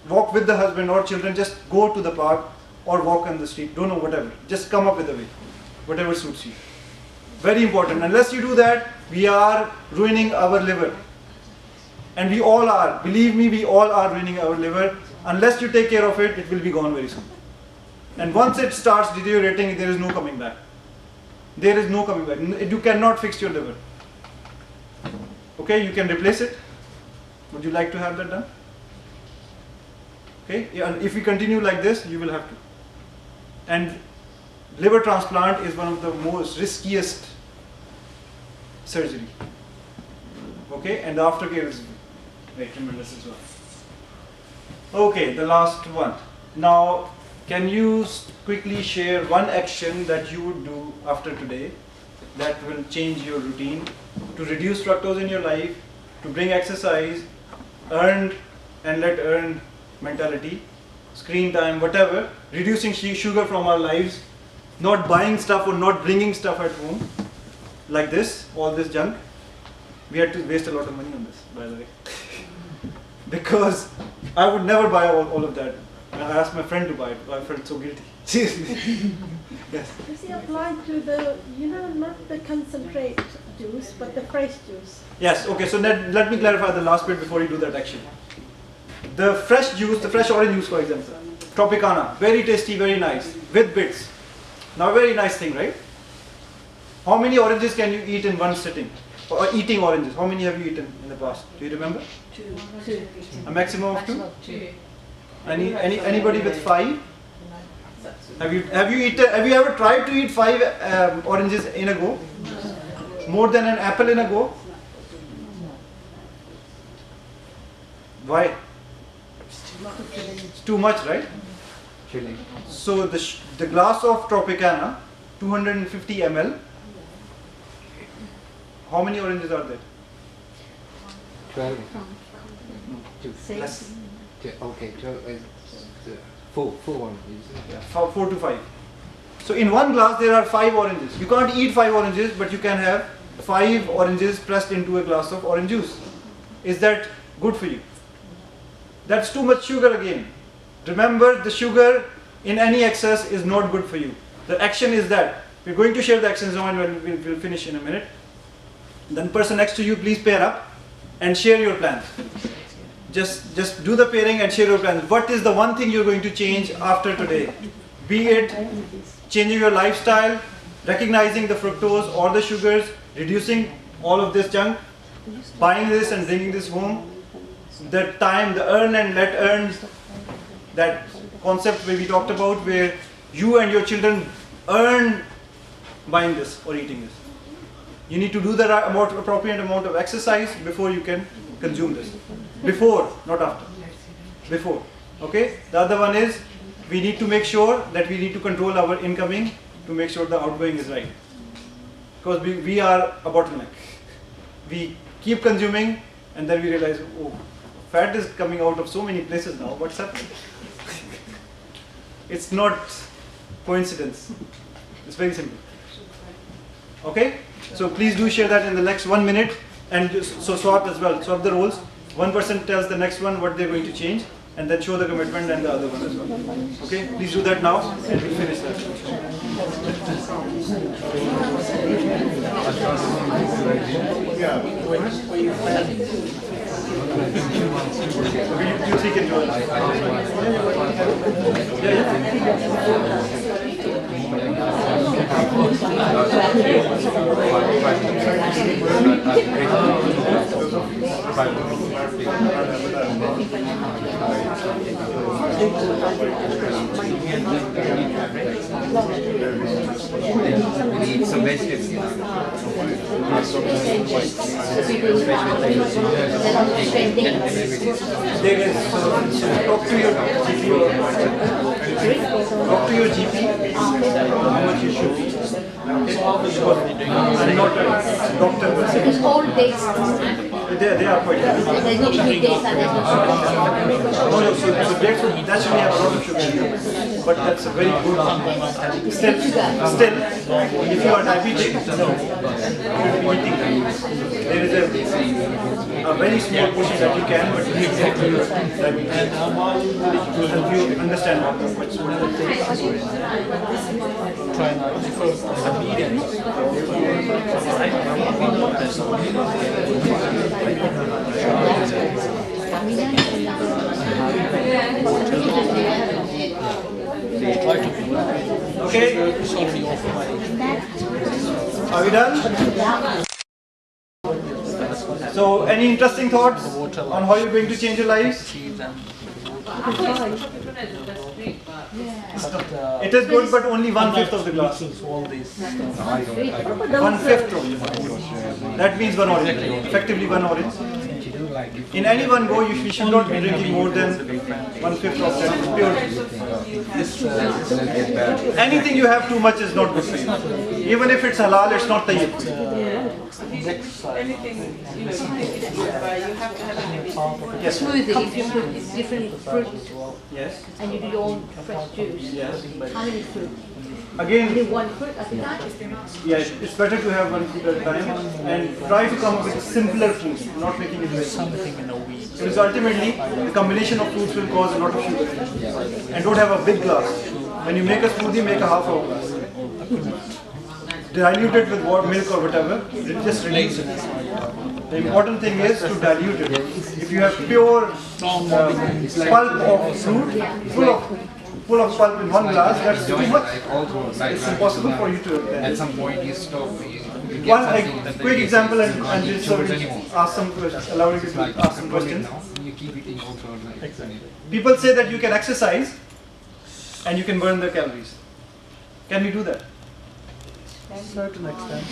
walk with the husband or children, just go to the park or walk on the street, don't know, whatever. Just come up with a way, whatever suits you. Very important. Unless you do that, we are ruining our liver. And we all are, believe me, we all are ruining our liver. Unless you take care of it, it will be gone very soon. And once it starts deteriorating, there is no coming back. There is no coming back. You cannot fix your liver. Okay, you can replace it. Would you like to have that done? Okay, and if we continue like this, you will have to. And liver transplant is one of the most riskiest surgery. Okay, and the aftercare is very tremendous as well. Okay, the last one. Now, can you quickly share one action that you would do after today that will change your routine to reduce fructose in your life, to bring exercise, earned and let earned mentality, screen time, whatever, reducing sugar from our lives, not buying stuff or not bringing stuff at home, like this, all this junk. We had to waste a lot of money on this, by the way. Because I would never buy all of that. And I asked my friend to buy it. I felt so guilty. Seriously. Yes. Is it applied to the, not the concentrate juice, but the fresh juice? Yes, okay, so let me clarify the last bit before you do that action. The fresh juice, the fresh orange juice, for example, Tropicana, very tasty, very nice, with bits. Now, very nice thing, right? How many oranges can you eat in one sitting? Or eating oranges, how many have you eaten in the past? Do you remember? Two. A maximum of 2? Two. Anybody with 5? Have you ever tried to eat 5 oranges in a go? More than an apple in a go? Why? It's too much, right? Chilling. So the glass of Tropicana, 250 ml. How many oranges are there? 12. Less. Okay, 12 is the full one. Yeah, 4 to 5. So in one glass there are 5 oranges. You can't eat 5 oranges, but you can have 5 oranges pressed into a glass of orange juice. Is that good for you? That's too much sugar again. Remember, the sugar in any excess is not good for you. The action is that. We're going to share the actions now and we'll finish in a minute. Then person next to you, please pair up and share your plans. Just do the pairing and share your plans. What is the one thing you're going to change after today? Be it changing your lifestyle, recognizing the fructose or the sugars, reducing all of this junk, buying this and bringing this home, the time, the earn and let earn, that concept where we talked about, where you and your children earn buying this or eating this. You need to do the appropriate amount of exercise before you can consume this. Before, not after. Before. Okay? The other one is, we need to make sure that we need to control our incoming to make sure the outgoing is right. Because we are a bottleneck. We keep consuming and then we realize, oh, fat is coming out of so many places now, what's happening? It's not coincidence. It's very simple. Okay? So please do share that in the next 1 minute, and so swap as well, swap the roles. One person tells the next one what they're going to change, and then show the commitment and the other one as well. Okay, please do that now, and we'll finish that. You three can join us. We need some vegetables. Talk to your GP how much you should eat. I'm not a doctor per se. Because all days, They are quite heavy. there's no cheat days and there's no sugar. No, so that should have a lot of sugar in it. But that's a very good. Still, if you are diabetic, you should be eating that. There is a very small portion that you can, but it's exactly diabetes. To help you understand what's Okay. Are we done? So, any interesting thoughts on how you're going to change your lives? It is good, but only 1/5 of the glass. 1/5 of the glass. That means 1 orange. Effectively 1 orange. In any one go, you should not be drinking more than 1/5 of that pure juice. Anything you have too much is not good for you. Even if it's halal, it's not tayyib. Anything, you know, you have to have anything. Yes. Smoothie, if you put different fruit Yes. and you do your own fresh juice, Yes. how many fruit? Again, Only one fruit, I think. yeah, it's better to have one food at a time and try to come up with simpler foods, not making it very Something in a week. because ultimately the combination of fruits will cause a lot of sugar. And don't have a big glass. When you make a smoothie, make a half of glass. Dilute it with milk or whatever, just reduce it. The important thing is to dilute it. If you have pure pulp of fruit, full of pulp in one glass, that's too much. It's impossible for you to. At some point you stop. One quick example, and just so we ask some questions, allow you to ask some questions. You keep eating also like People say that you can exercise and you can burn the calories. Can we do that? Certain extent.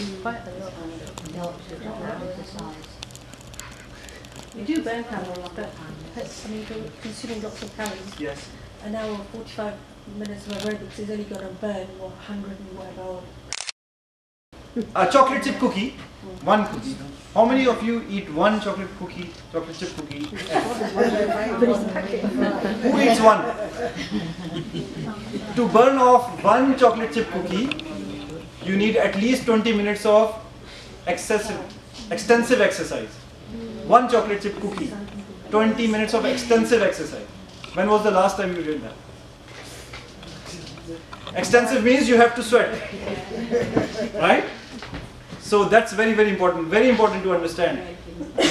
You do burn calories, but I mean, you're consuming lots of calories. Yes. An hour, 45 minutes of aerobics is only going to burn 100 and whatever. A chocolate chip cookie, one cookie. How many of you eat one chocolate chip cookie? Who eats one? To burn off one chocolate chip cookie, you need at least 20 minutes of extensive exercise. One chocolate chip cookie, 20 minutes of extensive exercise. When was the last time you did that? Extensive means you have to sweat, right? So that's very, very important to understand.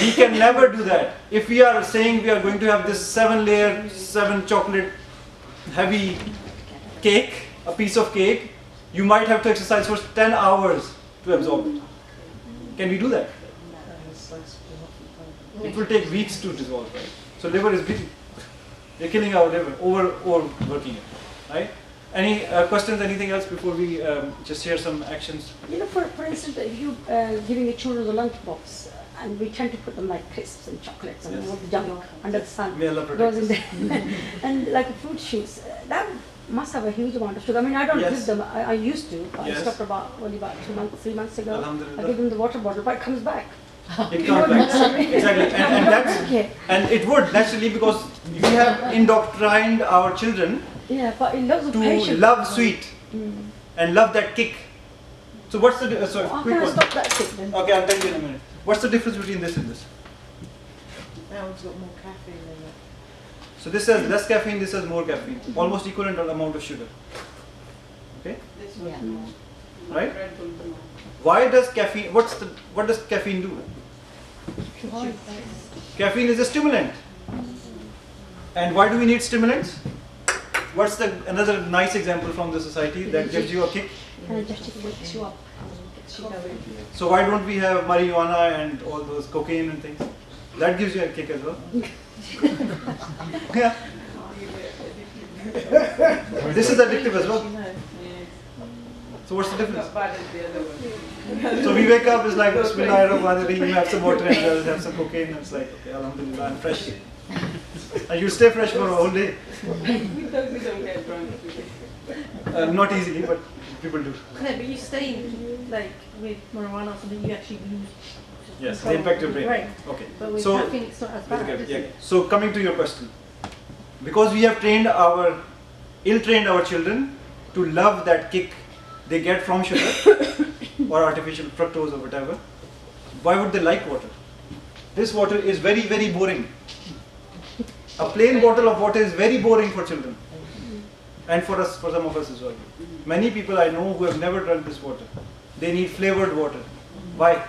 We can never do that. If we are saying we are going to have this 7-layer, 7 chocolate heavy cake, a piece of cake, you might have to exercise for 10 hours to absorb it. Can we do that? It will take weeks to dissolve, right? So liver is busy. They're killing our liver, overworking it, right? Any questions, anything else before we just share some actions? You know, for instance, if you giving your children the lunch box, and we tend to put them like crisps and chocolates and all the junk under the sun May Allah protect goes in us. there, and like fruit shoots, that must have a huge amount of sugar. I mean, I don't Yes. give them. I used to. I Yes. stopped only about 3 months ago. Alhamdulillah. I give them the water bottle, but it comes back. It comes back. Exactly. And that's Okay. and it would naturally because we have indoctrined our children Yeah, but it loves to patience. love sweet and love that kick. So what's the sorry, How quick can I one. stop that kick then? Okay, I'll tell you in a minute. What's the difference between this and this? That one's got more caffeine in it. So this has less caffeine, this has more caffeine. Almost equivalent amount of sugar. Okay? Right? Why does caffeine what does caffeine do? Caffeine is a stimulant. And why do we need stimulants? What's another nice example from the society that gives you a kick? Energetic wakes you up. Gets you going. So why don't we have marijuana and all those cocaine and things? That gives you a kick as well. Yeah. This is addictive as well. So what's the difference? So we wake up, it's like Bismillahirrahmanirrahim, you have some water and just have some cocaine, and it's like, okay, Alhamdulillah, I'm fresh. And you stay fresh for a whole day. We don't get drunk. Not easily, but people do. Yeah, but you stay like with marijuana or something, you actually lose. Yes, they impact your brain. Right. Okay. But with So, caffeine, it's not as bad. is yeah. it? So coming to your question, because we have ill-trained our children to love that kick they get from sugar or artificial fructose or whatever, why would they like water? This water is very, very boring. A plain bottle of water is very boring for children. And for us, for some of us as well. Many people I know who have never drunk this water. They need flavored water. Why?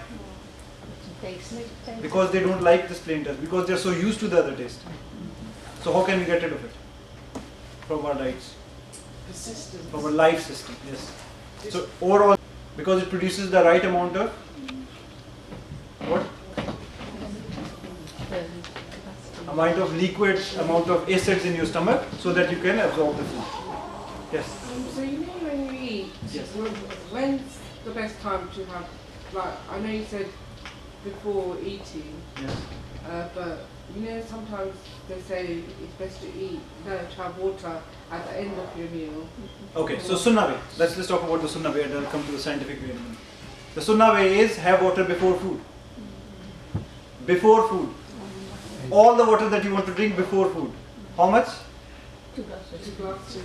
Taste. because they don't like this plain taste, because they're so used to the other taste. So how can we get rid of it? From our diets, Persistence. from our life system, yes. So overall, because it produces the right amount of what? Amount of liquid, amount of acids in your stomach, so that you can absorb the food. Yes. So you know when you eat, Yes. when's the best time to have, like, I know you said before eating, Yes. but you know sometimes they say it's best to eat, no, to have water at the end of your meal. Okay, so sunnah way. Let's talk about the sunnah way and I'll come to the scientific way in a minute. The sunnah way is have water before food. Before food. All the water that you want to drink before food. How much? 2 glasses. 2 glasses.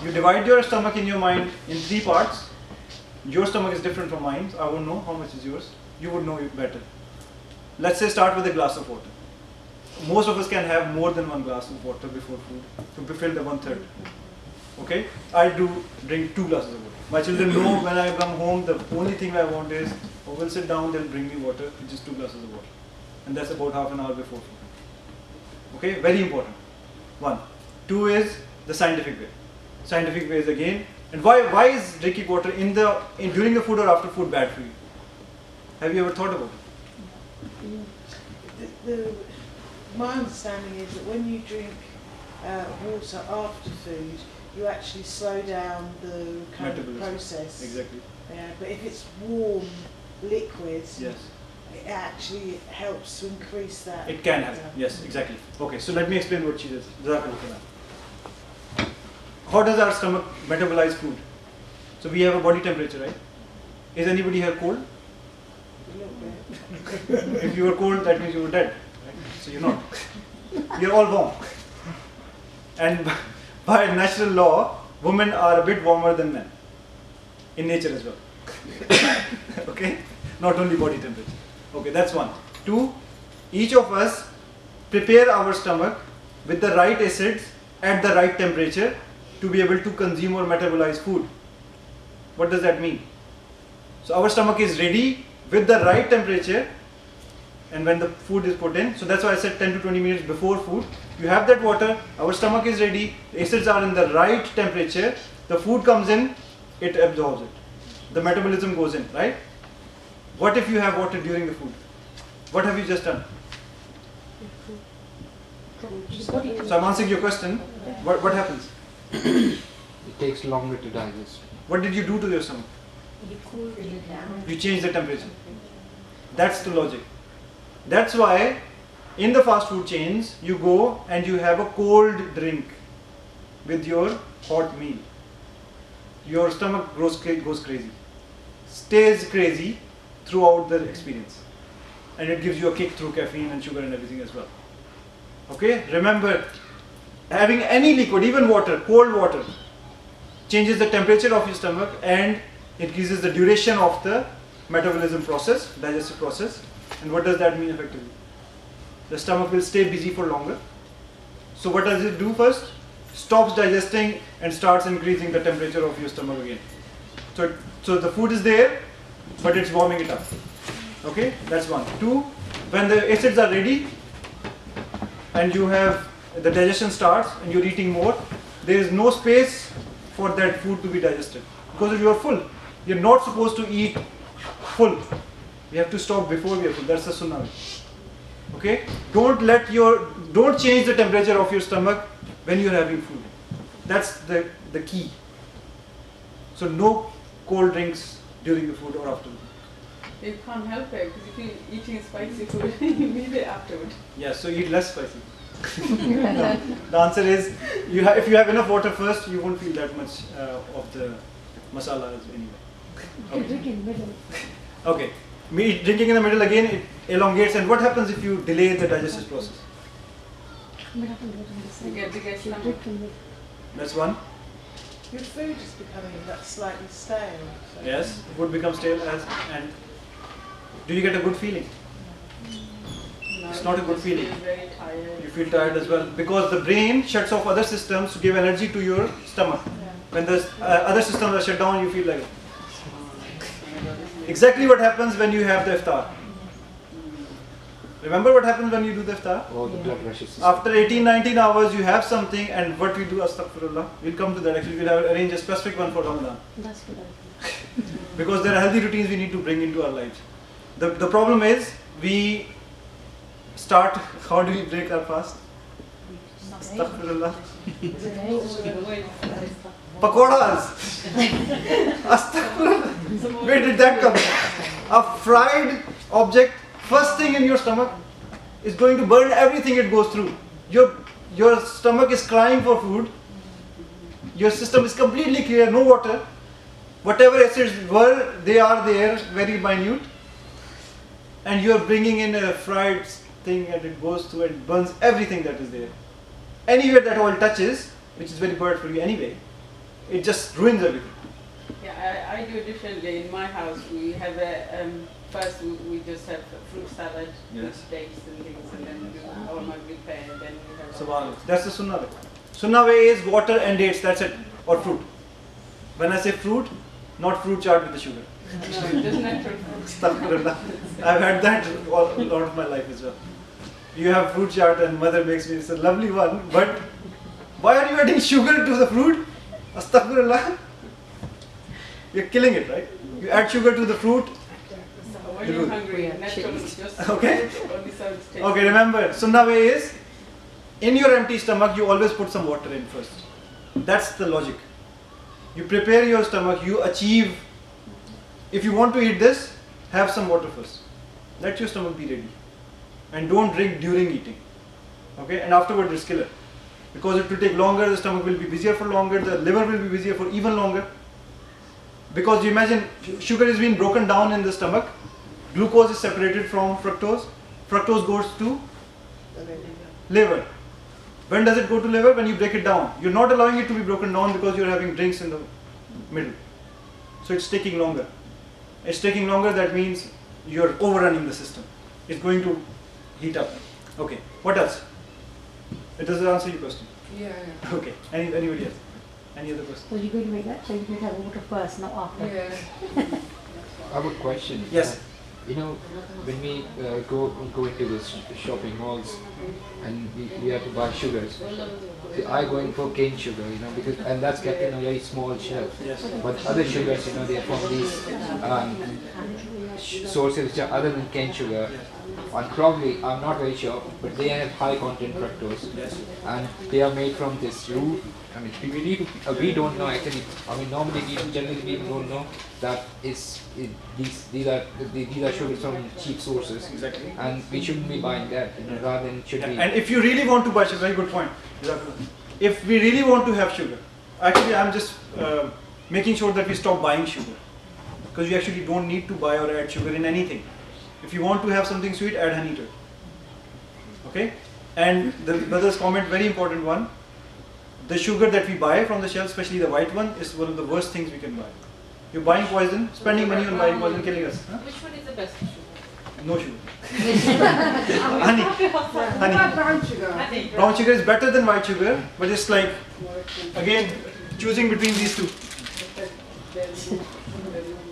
You divide your stomach in your mind in 3 parts. Your stomach is different from mine. I won't know how much is yours. You would know it better. Let's say start with a glass of water. Most of us can have more than 1 glass of water before food to fill the 1/3. Okay? I do drink 2 glasses of water. My children know when I come home, the only thing I want is, oh, we'll sit down, they'll bring me water, just 2 glasses of water. And that's about half an hour before food. Okay? Very important. 1. 2 is the scientific way. Scientific way is again. And why is drinking water during the food or after food bad for you? Have you ever thought about The, my understanding is that when you drink water after food, you actually slow down the kind of Metabolism. process. Exactly. Yeah, but if it's warm liquid, Yes. it actually helps to increase that. It can happen. Yes, exactly. Okay, so let me explain what she does. Jazakallah. How does our stomach metabolize food? So we have a body temperature, right? Is anybody here cold? A little bit. If you were cold, that means you were dead. Right? So you're not. You're all warm. And by natural law, women are a bit warmer than men. In nature as well. Okay? Not only body temperature. Okay, that's 1. 2, each of us prepare our stomach with the right acids at the right temperature to be able to consume or metabolize food. What does that mean? So our stomach is ready with the right temperature, and when the food is put in, so that's why I said 10 to 20 minutes before food, you have that water, our stomach is ready, the acids are in the right temperature, the food comes in, it absorbs it. The metabolism goes in, right? What if you have water during the food? What have you just done? So I'm answering your question. What happens? It takes longer to digest. What did you do to your stomach? You cool it down. You change the temperature. That's the logic. That's why in the fast food chains, you go and you have a cold drink with your hot meal. Your stomach goes crazy. Stays crazy throughout the experience. And it gives you a kick through caffeine and sugar and everything as well. Okay? Remember, having any liquid, even water, cold water, changes the temperature of your stomach and increases the duration of the metabolism process, digestive process. And what does that mean effectively? The stomach will stay busy for longer. So what does it do first? Stops digesting and starts increasing the temperature of your stomach again. So the food is there, but it's warming it up. Okay, that's 1. 2, when the acids are ready and you have the digestion starts and you're eating more, there is no space for that food to be digested because you are full. You're not supposed to eat full. We have to stop before we are full. That's the sunnah. Okay? Don't change the temperature of your stomach when you're having food. That's the key. So no cold drinks during the food or after. You can't help it because if you're eating spicy food, you need it afterward. Yes, so eat less spicy. No, the answer is, if you have enough water first, you won't feel that much of the masala anyway. Okay. Drink in the middle. Okay. Drinking in the middle again, it elongates. And what happens if you delay the digestive process? You get bigger stomach. That's 1. Your food is becoming that slightly stale. So. Yes, food becomes stale and do you get a good feeling? No, It's not a good feeling. You feel very tired. You feel tired as well because the brain shuts off other systems to give energy to your stomach. When the other systems are shut down, you feel like exactly what happens when you have the iftar. Remember what happens when you do the iftar? Or the blood rushes. After 18-19 hours, you have something, and what we do, astaghfirullah, we'll come to that. Actually, we'll have arrange a specific one for Ramadan. That's good. Because there are healthy routines we need to bring into our lives. The problem is, we start, how do we break our fast? Astaghfirullah. Pakoras! Astaghfirullah. Where did that come from? A fried object, first thing in your stomach, is going to burn everything it goes through. Your stomach is crying for food. Your system is completely clear, no water. Whatever acids were, they are there, very minute. And you are bringing in a fried thing and it goes through and burns everything that is there. Anywhere that oil touches, which is very bad for you anyway, it just ruins everything. Yeah, I do differently. In my house, we have a, first we just have fruit salad, with dates and things, and then we do our maghrib prayer, and then we have... Subhanallah. That's the sunnah way. Sunnah way is water and dates, that's it, or fruit. When I say fruit, not fruit chart with the sugar. No, just natural fruit. Astaghfirullah. I've had that a lot of my life as well. You have fruit chart and mother makes me, it's a lovely one, but why are you adding sugar to the fruit? Astaghfirullah. You're killing it, right? You add sugar to the fruit. When you're hungry, naturally, just okay. only serves taste. Okay, remember, sunnah way is, in your empty stomach, you always put some water in first. That's the logic. You prepare your stomach, you achieve. If you want to eat this, have some water first. Let your stomach be ready. And don't drink during eating. Okay, and afterward it's killer. Because it will take longer, the stomach will be busier for longer, the liver will be busier for even longer. Because you imagine, sugar is being broken down in the stomach, glucose is separated from fructose, fructose goes to liver. When does it go to liver? When you break it down. You're not allowing it to be broken down because you're having drinks in the middle. So it's taking longer. It's taking longer, that means you're overrunning the system. It's going to heat up. Okay, what else? Does it answer your question? Yeah. Okay, anybody else? Any other question? So you're going to make that change, you're going to have water first, not after. Yeah. I have a question. Yes. You know, when we go into the shopping malls and we have to buy sugars, see, I go in for cane sugar, you know, because and that's kept in a very small shelf. Yes. But other sugars, you know, they are from these sources which are other than cane sugar. And probably, I'm not very sure, but they have high content fructose. Yes. And they are made from this root. I mean, we don't know actually. I mean, normally generally people don't know that these are sugars from cheap sources. Exactly. And we shouldn't be buying that, you know, rather than should be. And if you really want to buy sugar, very good point. If we really want to have sugar, actually I'm just making sure that we stop buying sugar. Because you actually don't need to buy or add sugar in anything. If you want to have something sweet, add honey to it. Okay? And the brother's comment, very important one. The sugar that we buy from the shelf, especially the white one, is one of the worst things we can buy. You're buying poison, spending money on buying poison, killing us. Huh? Which one is the best sugar? No sugar. Honey. Brown sugar. Honey. Brown sugar is better than white sugar, but it's like, again, choosing between these two.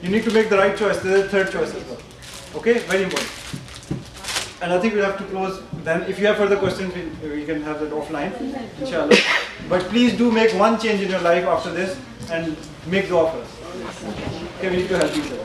You need to make the right choice. There's a third choice as well. Okay, very important. And I think we'll have to close then. If you have further questions, we can have that offline, inshallah. But please do make one change in your life after this and make the offers. Okay, we need to help each other.